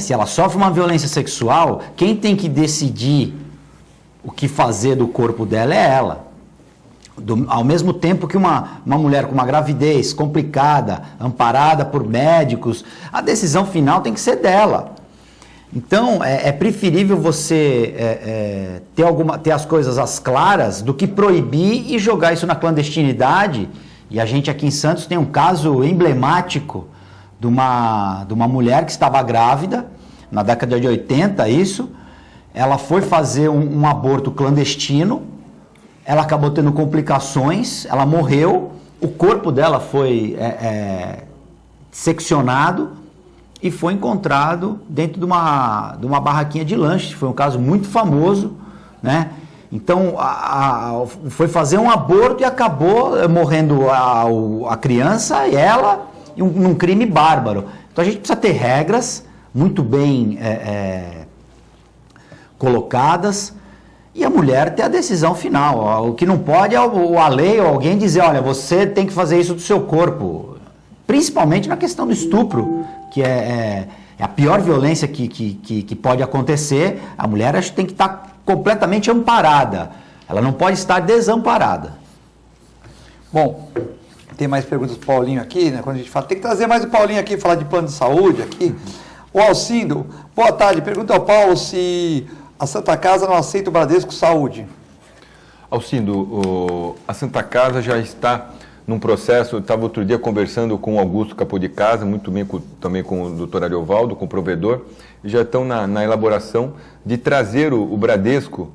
S3: se ela sofre uma violência sexual, quem tem que decidir o que fazer do corpo dela é ela. Ao mesmo tempo que uma mulher com uma gravidez complicada, amparada por médicos, a decisão final tem que ser dela. Então, é preferível você ter as coisas às claras do que proibir e jogar isso na clandestinidade. E a gente aqui em Santos tem um caso emblemático de uma mulher que estava grávida, na década de 80, isso. Ela foi fazer um aborto clandestino, ela acabou tendo complicações, ela morreu, o corpo dela foi seccionado e foi encontrado dentro de uma barraquinha de lanche. Foi um caso muito famoso, né? Então, foi fazer um aborto e acabou morrendo a criança e ela, num crime bárbaro. Então, a gente precisa ter regras muito bem colocadas e a mulher ter a decisão final. O que não pode é a lei ou alguém dizer, olha, você tem que fazer isso do seu corpo. Principalmente na questão do estupro, que é a pior violência que pode acontecer. A mulher acho que tem que estar completamente amparada. Ela não pode estar desamparada.
S1: Bom, tem mais perguntas do Paulinho aqui, né? Quando a gente fala, tem que trazer mais o Paulinho aqui, falar de plano de saúde aqui. O Alcindo, boa tarde. Pergunta ao Paulo se a Santa Casa não aceita o Bradesco Saúde.
S2: Alcindo, a Santa Casa já está num processo, eu estava outro dia conversando com o Augusto Capô de Casa, muito bem também com o doutor Ariovaldo, com o provedor, e já estão na elaboração de trazer o Bradesco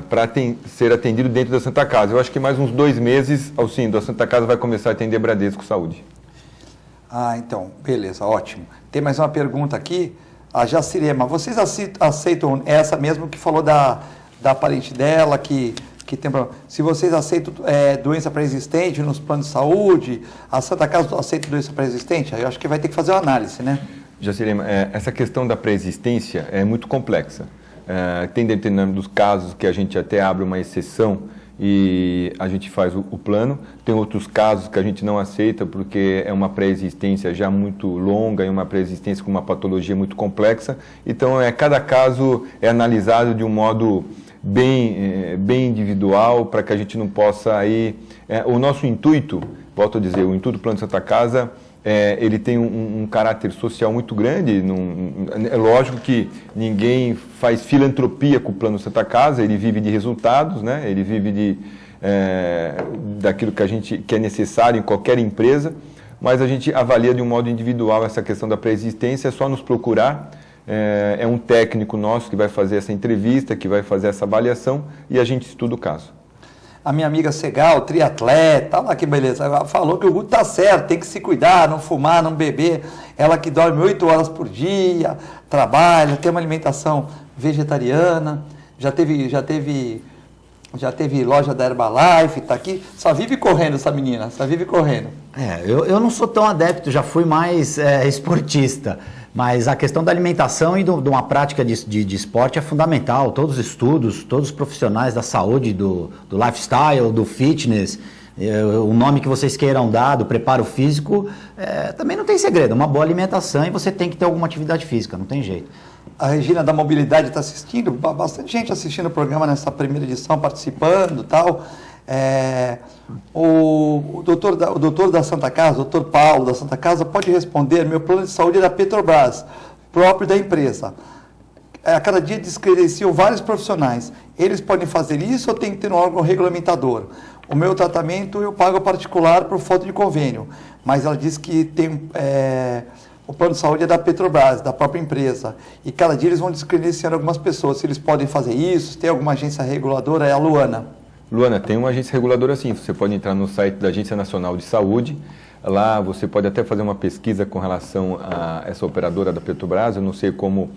S2: para ser atendido dentro da Santa Casa. Eu acho que mais uns 2 meses, Alcindo, a Santa Casa vai começar a atender Bradesco Saúde.
S1: Ah, então, beleza, ótimo. Tem mais uma pergunta aqui, a Jacirema, vocês aceitam essa mesmo que falou da parente dela, que tem problema. Se vocês aceitam doença pré-existente nos planos de saúde, a Santa Casa aceita doença pré-existente? Aí eu acho que vai ter que fazer uma análise, né?
S2: Jacirema, essa questão da pré-existência é muito complexa. Tem determinados casos que a gente até abre uma exceção e a gente faz o plano. Tem outros casos que a gente não aceita porque é uma pré-existência já muito longa e uma pré-existência com uma patologia muito complexa. Então, cada caso é analisado de um modo bem individual para que a gente não possa aí... o nosso intuito, volto a dizer, o intuito do Plano Santa Casa, ele tem um caráter social muito grande. É lógico que ninguém faz filantropia com o Plano Santa Casa, ele vive de resultados, né? Ele vive daquilo que é necessário em qualquer empresa, mas a gente avalia de um modo individual essa questão da pré-existência. É só nos procurar, é um técnico nosso que vai fazer essa entrevista, que vai fazer essa avaliação e a gente estuda o caso.
S1: A minha amiga Segal, triatleta, olha lá que beleza, ela falou que o Guto tá certo, tem que se cuidar, não fumar, não beber. Ela que dorme 8 horas por dia, trabalha, tem uma alimentação vegetariana, já teve loja da Herbalife, tá aqui, só vive correndo essa menina, só vive correndo.
S3: Eu não sou tão adepto, já fui mais esportista. Mas a questão da alimentação e de uma prática de esporte é fundamental. Todos os estudos, todos os profissionais da saúde, do lifestyle, do fitness, o nome que vocês queiram dar, do preparo físico, também não tem segredo. Uma boa alimentação e você tem que ter alguma atividade física, não tem jeito.
S1: A Regina da Mobilidade está assistindo, bastante gente assistindo o programa nessa primeira edição, participando e tal. O doutor da Santa Casa, o doutor Paulo da Santa Casa, pode responder. Meu plano de saúde é da Petrobras, próprio da empresa. a cada dia descredenciam vários profissionais. Eles podem fazer isso ou tem que ter um órgão regulamentador? O meu tratamento eu pago particular por falta de convênio, mas ela diz que tem... o plano de saúde é da Petrobras, da própria empresa. E cada dia eles vão descredenciando algumas pessoas. Se eles podem fazer isso, se tem alguma agência reguladora, é a Luana.
S2: Luana, tem uma agência reguladora sim. Você pode entrar no site da Agência Nacional de Saúde. Lá você pode até fazer uma pesquisa com relação a essa operadora da Petrobras. Eu não sei como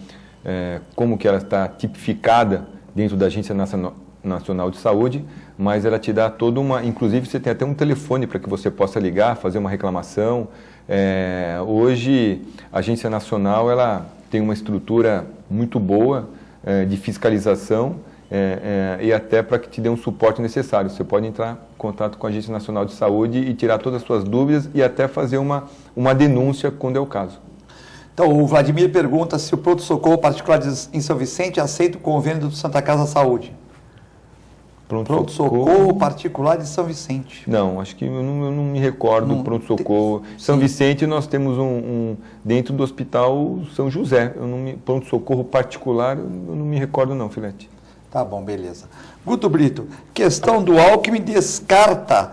S2: que ela está tipificada dentro da Agência Nacional de Saúde, mas ela te dá toda uma... Inclusive você tem até um telefone para que você possa ligar, fazer uma reclamação. Hoje a Agência Nacional ela tem uma estrutura muito boa de fiscalização e até para que te dê um suporte necessário. Você pode entrar em contato com a Agência Nacional de Saúde e tirar todas as suas dúvidas e até fazer uma denúncia quando é o caso.
S1: Então o Vladimir pergunta se o pronto-socorro particular em São Vicente aceita o convênio do Santa Casa Saúde. Pronto-socorro particular de São Vicente.
S2: Não, acho que eu não me recordo do pronto-socorro. São Vicente nós temos dentro do Hospital São José. Pronto-socorro particular eu não me recordo não, Filete.
S1: Tá bom, beleza. Guto Brito, questão do Alckmin descarta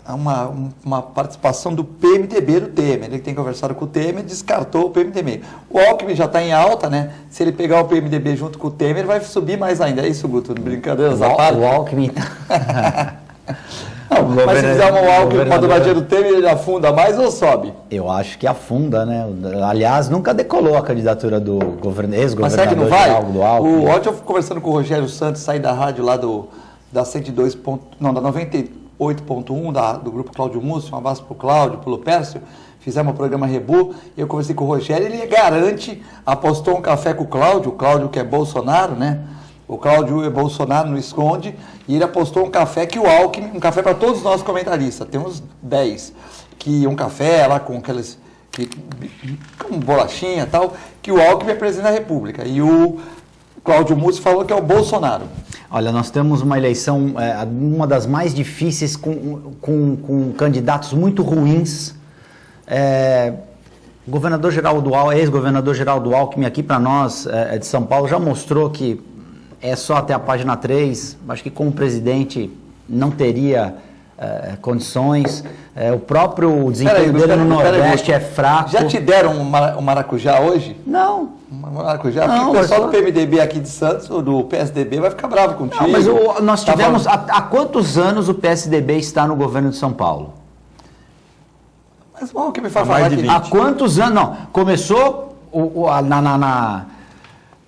S1: uma participação do PMDB do Temer. Ele tem conversado com o Temer, descartou o PMDB. O Alckmin já está em alta, né? Se ele pegar o PMDB junto com o Temer, vai subir mais ainda. É isso, Guto? Brincadeira,
S3: o Alckmin...
S1: Mas se fizer um Alckmin para donar dinheiro do Temer, ele afunda mais ou sobe?
S3: Eu acho que afunda, né? Aliás, nunca decolou a candidatura do ex-governador.
S1: Mas será que não vai?
S3: Do Alckmin.
S1: Ontem eu fui conversando com o Rogério Santos, saí da rádio lá da 102. Não, da 98.1 do grupo Cláudio Múcio, um abraço para o Cláudio, para o Lupércio, fizemos o programa Rebu, e eu conversei com o Rogério, ele garante, apostou um café com o Cláudio que é Bolsonaro, né? O Cláudio é Bolsonaro, não esconde, e ele apostou um café que o Alckmin, um café para todos os nossos comentaristas, tem uns 10, que um café lá com aqueles, com bolachinha e tal, que o Alckmin é presidente da República, e o Cláudio Múcio falou que é o Bolsonaro.
S3: Olha, nós temos uma eleição, uma das mais difíceis, com candidatos muito ruins. Ex-governador Geraldo Alckmin aqui para nós, de São Paulo, já mostrou que é só até a página 3. Acho que como presidente não teria condições. O próprio desempenho dele no Nordeste é fraco.
S1: Já te deram um maracujá hoje?
S3: Não.
S1: Maracujá? Não, porque o pessoal do PMDB aqui de Santos, ou do PSDB, vai ficar bravo contigo.
S3: Não, mas nós tivemos... Há quantos anos o PSDB está no governo de São Paulo?
S1: Mas o que me faz falar que...
S3: Há quantos anos? Não, começou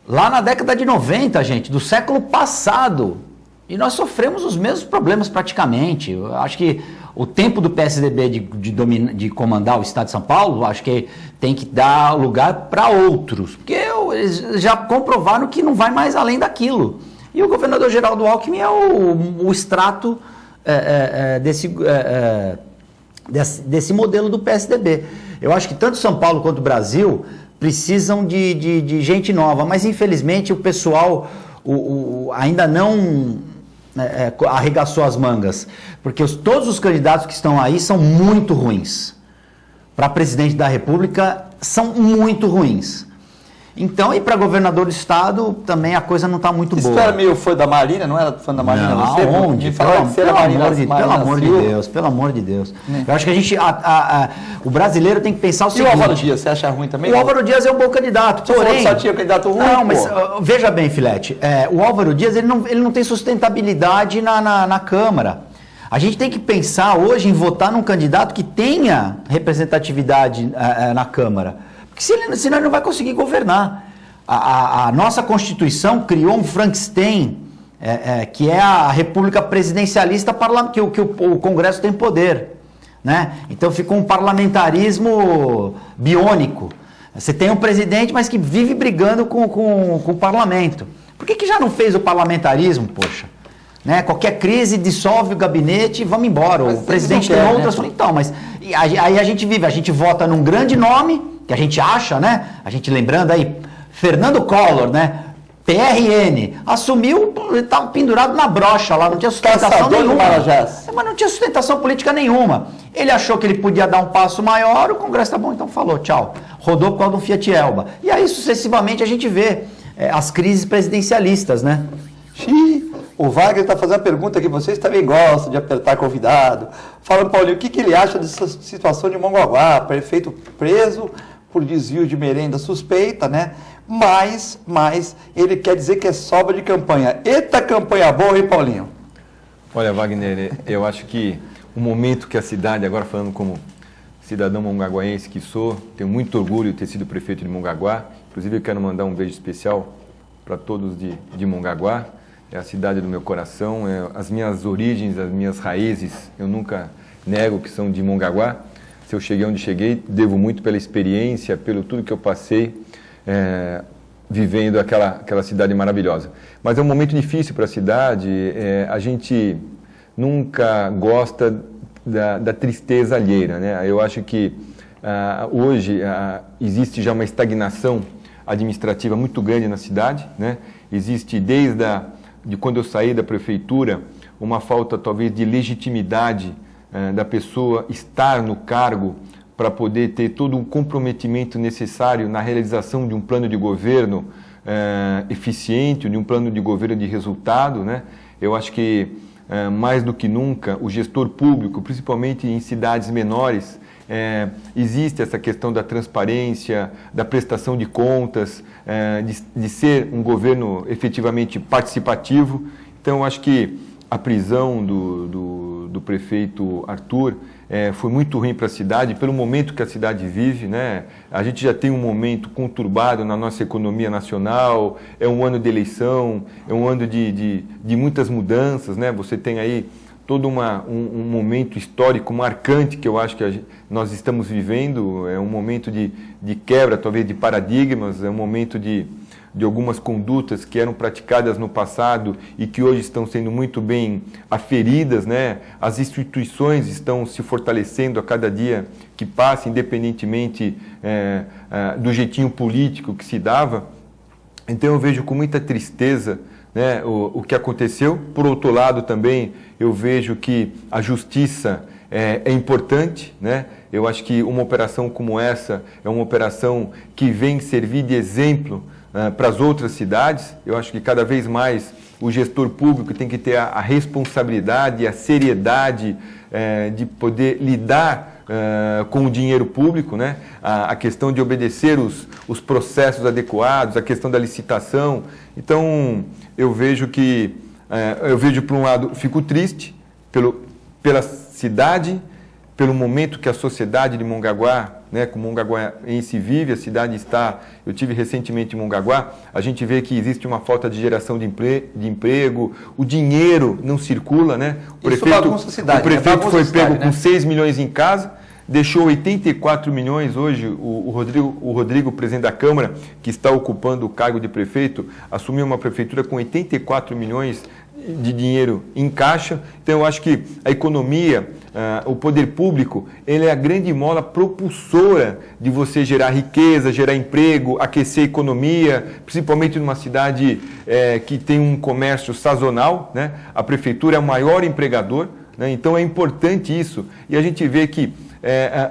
S3: lá na década de 90, gente, do século passado. E nós sofremos os mesmos problemas praticamente. Eu acho que o tempo do PSDB de comandar o Estado de São Paulo, acho que tem que dar lugar para outros. Porque eles já comprovaram que não vai mais além daquilo. E o governador Geraldo Alckmin é o extrato desse modelo do PSDB. Eu acho que tanto São Paulo quanto o Brasil precisam de gente nova, mas infelizmente o pessoal ainda não arregaçou as mangas, porque todos os candidatos que estão aí são muito ruins. Para presidente da República são muito ruins. Então, e para governador do estado, também a coisa não está muito boa.
S1: Você era meio fã da Marina, não era fã da Marina?
S3: Não,
S1: você?
S3: Onde? Pelo amor de Deus. Eu acho que o brasileiro tem que pensar o seguinte...
S1: E o Álvaro Dias, você acha ruim também?
S3: O Álvaro Dias é um bom candidato,
S1: porém... Só tinha candidato ruim?
S3: Não, mas veja bem, Filete, o Álvaro Dias ele não tem sustentabilidade na Câmara. A gente tem que pensar hoje em votar num candidato que tenha representatividade na Câmara. Porque senão ele não vai conseguir governar. A nossa Constituição criou um Frankenstein, que é a república presidencialista, que o Congresso tem poder. Né? Então ficou um parlamentarismo biônico. Você tem um presidente, mas que vive brigando com o parlamento. Por que já não fez o parlamentarismo, poxa? Né? Qualquer crise dissolve o gabinete e vamos embora. Mas o presidente tem outras... Né? Então, mas aí a gente vota num grande nome, que a gente acha, né? A gente lembrando aí, Fernando Collor, né? PRN, assumiu, estava pendurado na brocha lá, não tinha sustentação nenhuma. Mas não tinha sustentação política nenhuma. Ele achou que ele podia dar um passo maior, o Congresso tá bom, então falou, tchau. Rodou por causa do Fiat Elba. E aí, sucessivamente, a gente vê as crises presidencialistas, né?
S1: O Wagner está fazendo a pergunta que vocês também gostam de apertar convidado. Falando, Paulinho, o que ele acha dessa situação de Mongaguá? Prefeito preso por desvio de merenda suspeita, né? Mas ele quer dizer que é sobra de campanha. Eita campanha boa, hein, Paulinho?
S2: Olha, Wagner, eu acho que o momento que a cidade, agora falando como cidadão mongaguaense que sou, tenho muito orgulho de ter sido prefeito de Mongaguá. Inclusive, eu quero mandar um beijo especial para todos de Mongaguá. É a cidade do meu coração, as minhas origens, as minhas raízes, eu nunca nego que são de Mongaguá. Se eu cheguei onde cheguei, devo muito pela experiência, pelo tudo que eu passei, vivendo aquela cidade maravilhosa. Mas é um momento difícil para a cidade, a gente nunca gosta da tristeza alheira, né? Eu acho que hoje existe já uma estagnação administrativa muito grande na cidade, né? Existe de quando eu saí da prefeitura, uma falta talvez de legitimidade da pessoa estar no cargo para poder ter todo o comprometimento necessário na realização de um plano de governo eficiente, de um plano de governo de resultado, né? Eu acho que mais do que nunca o gestor público, principalmente em cidades menores, existe essa questão da transparência, da prestação de contas, de ser um governo efetivamente participativo. Então, eu acho que a prisão do prefeito Arthur foi muito ruim para a cidade, pelo momento que a cidade vive, né? A gente já tem um momento conturbado na nossa economia nacional, é um ano de eleição, é um ano de muitas mudanças, né? Você tem aí todo um momento histórico marcante que eu acho que nós estamos vivendo, é um momento de quebra, talvez, de paradigmas, é um momento de algumas condutas que eram praticadas no passado e que hoje estão sendo muito bem aferidas, né? As instituições estão se fortalecendo a cada dia que passa, independentemente do jeitinho político que se dava. Então eu vejo com muita tristeza, né, o que aconteceu. Por outro lado também eu vejo que a justiça é importante, né? Eu acho que uma operação como essa é uma operação que vem servir de exemplo para as outras cidades. Eu acho que cada vez mais o gestor público tem que ter a responsabilidade, a seriedade de poder lidar com o dinheiro público, né? A questão de obedecer os processos adequados, a questão da licitação. Então, eu vejo por um lado, fico triste pela cidade, pelo momento que a sociedade de Mongaguá, né, como mongaguaense vive, a cidade está... Eu tive recentemente em Mongaguá, a gente vê que existe uma falta de geração de emprego, o dinheiro não circula, né? O prefeito foi pego com 6 milhões em casa, deixou 84 milhões hoje, o Rodrigo, presidente da Câmara, que está ocupando o cargo de prefeito, assumiu uma prefeitura com 84 milhões de dinheiro em caixa. Então eu acho que a economia, o poder público, ele é a grande mola propulsora de você gerar riqueza, gerar emprego, aquecer a economia, principalmente numa cidade que tem um comércio sazonal, né? A prefeitura é o maior empregador, né? Então é importante isso. E a gente vê que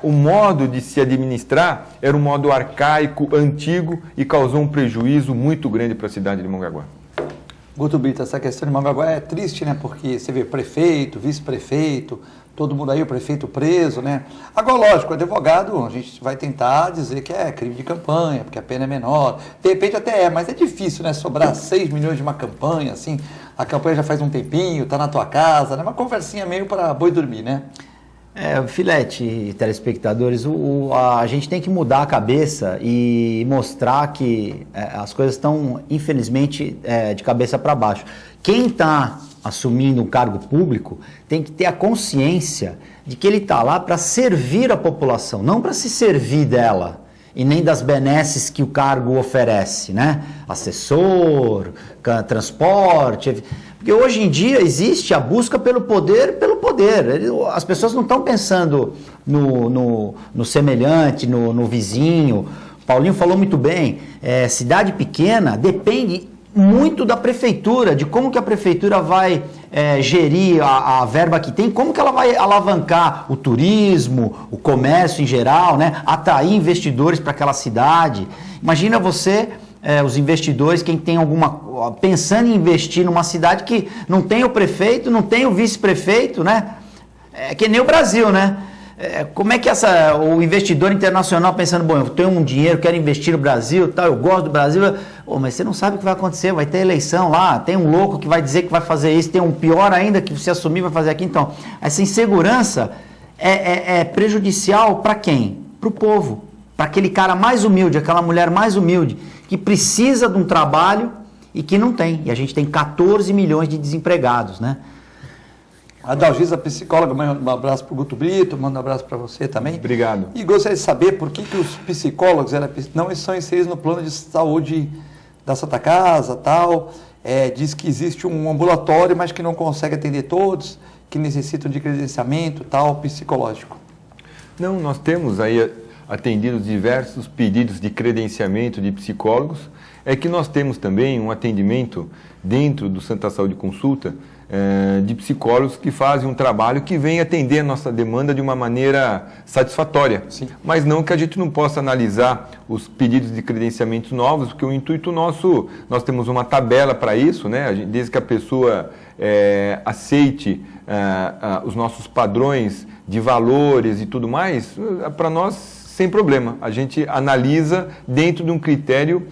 S2: o modo de se administrar era um modo arcaico, antigo, e causou um prejuízo muito grande para a cidade de Mongaguá.
S1: Guto Brito, essa questão de Mongaguá é triste, né? Porque você vê prefeito, vice-prefeito, todo mundo aí, o prefeito preso, né? Agora, lógico, o advogado, a gente vai tentar dizer que é crime de campanha, porque a pena é menor. De repente até mas é difícil, né? Sobrar 6 milhões de uma campanha, assim, a campanha já faz um tempinho, tá na tua casa, né? Uma conversinha meio para boi dormir, né?
S3: Filete e telespectadores, a gente tem que mudar a cabeça e mostrar que as coisas estão, infelizmente, de cabeça para baixo. Quem está assumindo um cargo público tem que ter a consciência de que ele está lá para servir a população, não para se servir dela e nem das benesses que o cargo oferece, né? Assessor, transporte... Porque hoje em dia existe a busca pelo poder. As pessoas não estão pensando no semelhante, no vizinho. Paulinho falou muito bem, cidade pequena depende muito da prefeitura, de como que a prefeitura vai gerir a verba que tem, como que ela vai alavancar o turismo, o comércio em geral, né? Atrair investidores para aquela cidade. Imagina você, os investidores, quem tem pensando em investir numa cidade que não tem o prefeito, não tem o vice-prefeito, né? É que nem o Brasil, né? Como é que o investidor internacional pensando, bom, eu tenho um dinheiro, quero investir no Brasil, tal, eu gosto do Brasil, mas você não sabe o que vai acontecer, vai ter eleição lá, tem um louco que vai dizer que vai fazer isso, tem um pior ainda que se assumir vai fazer aqui. Então, essa insegurança é prejudicial para quem? Para o povo, para aquele cara mais humilde, aquela mulher mais humilde, que precisa de um trabalho e que não tem. E a gente tem 14 milhões de desempregados, né?
S1: A Dalgisa, psicóloga, manda um abraço para o Guto Brito, manda um abraço para você também.
S2: Obrigado.
S1: E gostaria de saber por que os psicólogos não são inseridos no plano de saúde da Santa Casa, tal. Diz que existe um ambulatório, mas que não consegue atender todos, que necessitam de credenciamento, tal, psicológico.
S2: Não, nós temos aí atendido diversos pedidos de credenciamento de psicólogos. É que nós temos também um atendimento dentro do Santa Saúde Consulta, de psicólogos que fazem um trabalho que vem atender a nossa demanda de uma maneira satisfatória.
S1: Sim.
S2: Mas não que a gente não possa analisar os pedidos de credenciamentos novos, porque o intuito nosso, nós temos uma tabela para isso, né? Desde que a pessoa aceite os nossos padrões de valores e tudo mais, para nós, sem problema. A gente analisa dentro de um critério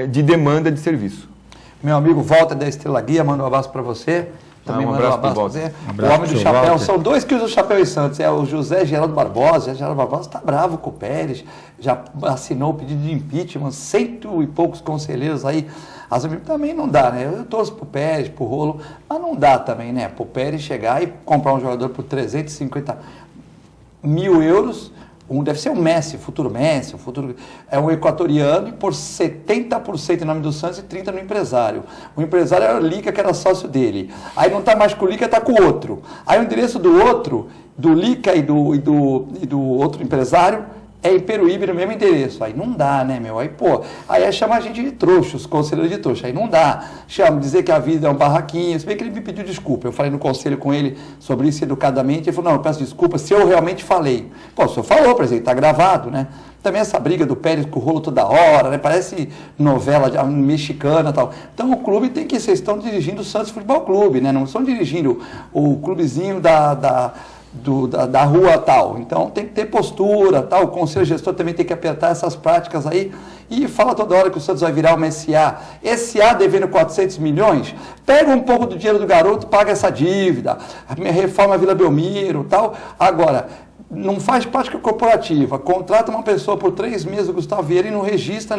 S2: de demanda de serviço.
S1: Meu amigo Walter da Estrela Guia, manda um abraço para você. Também manda um abraço para você. O homem do chapéu, Walter. São dois que usam o chapéu em Santos. É o José Geraldo Barbosa. Geraldo Barbosa está bravo com o Pérez. Já assinou o pedido de impeachment. 100 e poucos conselheiros aí. Também não dá, né? Eu torço pro Pérez, pro Rolo, mas não dá também, né? Pro Pérez chegar e comprar um jogador por 350 mil euros. Deve ser um Messi, futuro Messi, é um equatoriano, e por 70% em nome do Santos e 30% no empresário. O empresário era o Lica, que era sócio dele. Aí não está mais com o Lica, está com o outro. Aí o endereço do outro, do Lica e do outro empresário, é em Peruíbe, no mesmo endereço. Aí não dá, né, meu? Aí chama a gente de trouxa, os conselheiros de trouxa. Aí não dá. Dizer que a vida é um barraquinho. Se bem que ele me pediu desculpa. Eu falei no conselho com ele sobre isso educadamente. Ele falou, não, eu peço desculpa se eu realmente falei. Pô, o senhor falou, presidente, está gravado, né? Também essa briga do Pérez com o Rolo toda hora, né? Parece novela mexicana e tal. Então o clube tem que... Vocês estão dirigindo o Santos Futebol Clube, né? Não estão dirigindo o clubezinho da rua tal. Então tem que ter postura, tal. O conselho gestor também tem que apertar essas práticas aí e fala toda hora que o Santos vai virar uma SA. SA devendo 400 milhões, pega um pouco do dinheiro do garoto, paga essa dívida, reforma a Vila Belmiro, tal. Agora, não faz prática corporativa, contrata uma pessoa por 3 meses do Gustavo Vieira e não registra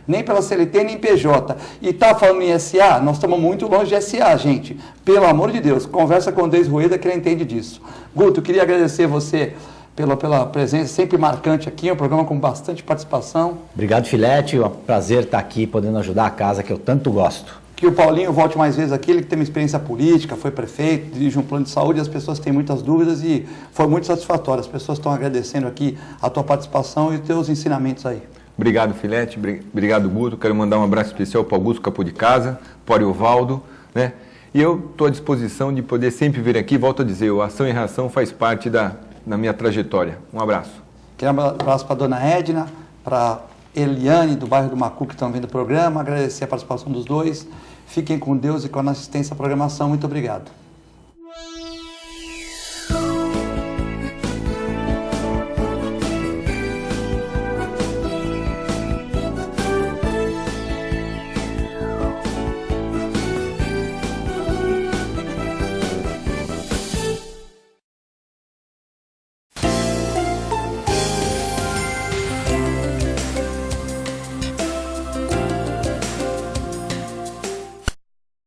S1: nem pela CLT, nem PJ. E está falando em SA? Nós estamos muito longe de SA, gente. Pelo amor de Deus, conversa com o Deis Rueda que ele entende disso. Guto, queria agradecer você pela presença sempre marcante aqui, um programa com bastante participação.
S3: Obrigado, Filete, é um prazer estar aqui podendo ajudar a casa que eu tanto gosto.
S1: Que o Paulinho volte mais vezes aqui, ele que tem uma experiência política, foi prefeito, dirige um plano de saúde, as pessoas têm muitas dúvidas e foi muito satisfatório. As pessoas estão agradecendo aqui a tua participação e os teus ensinamentos aí.
S2: Obrigado, Filete, obrigado, Guto. Quero mandar um abraço especial para o Augusto Capô de Casa, para o Ariovaldo, né? E eu estou à disposição de poder sempre vir aqui, volto a dizer, a ação e reação faz parte da minha trajetória. Um abraço.
S1: Quero um abraço para a dona Edna, para Eliane, do bairro do Macu, que estão vendo o programa, agradecer a participação dos dois. Fiquem com Deus e com a assistência à programação. Muito obrigado.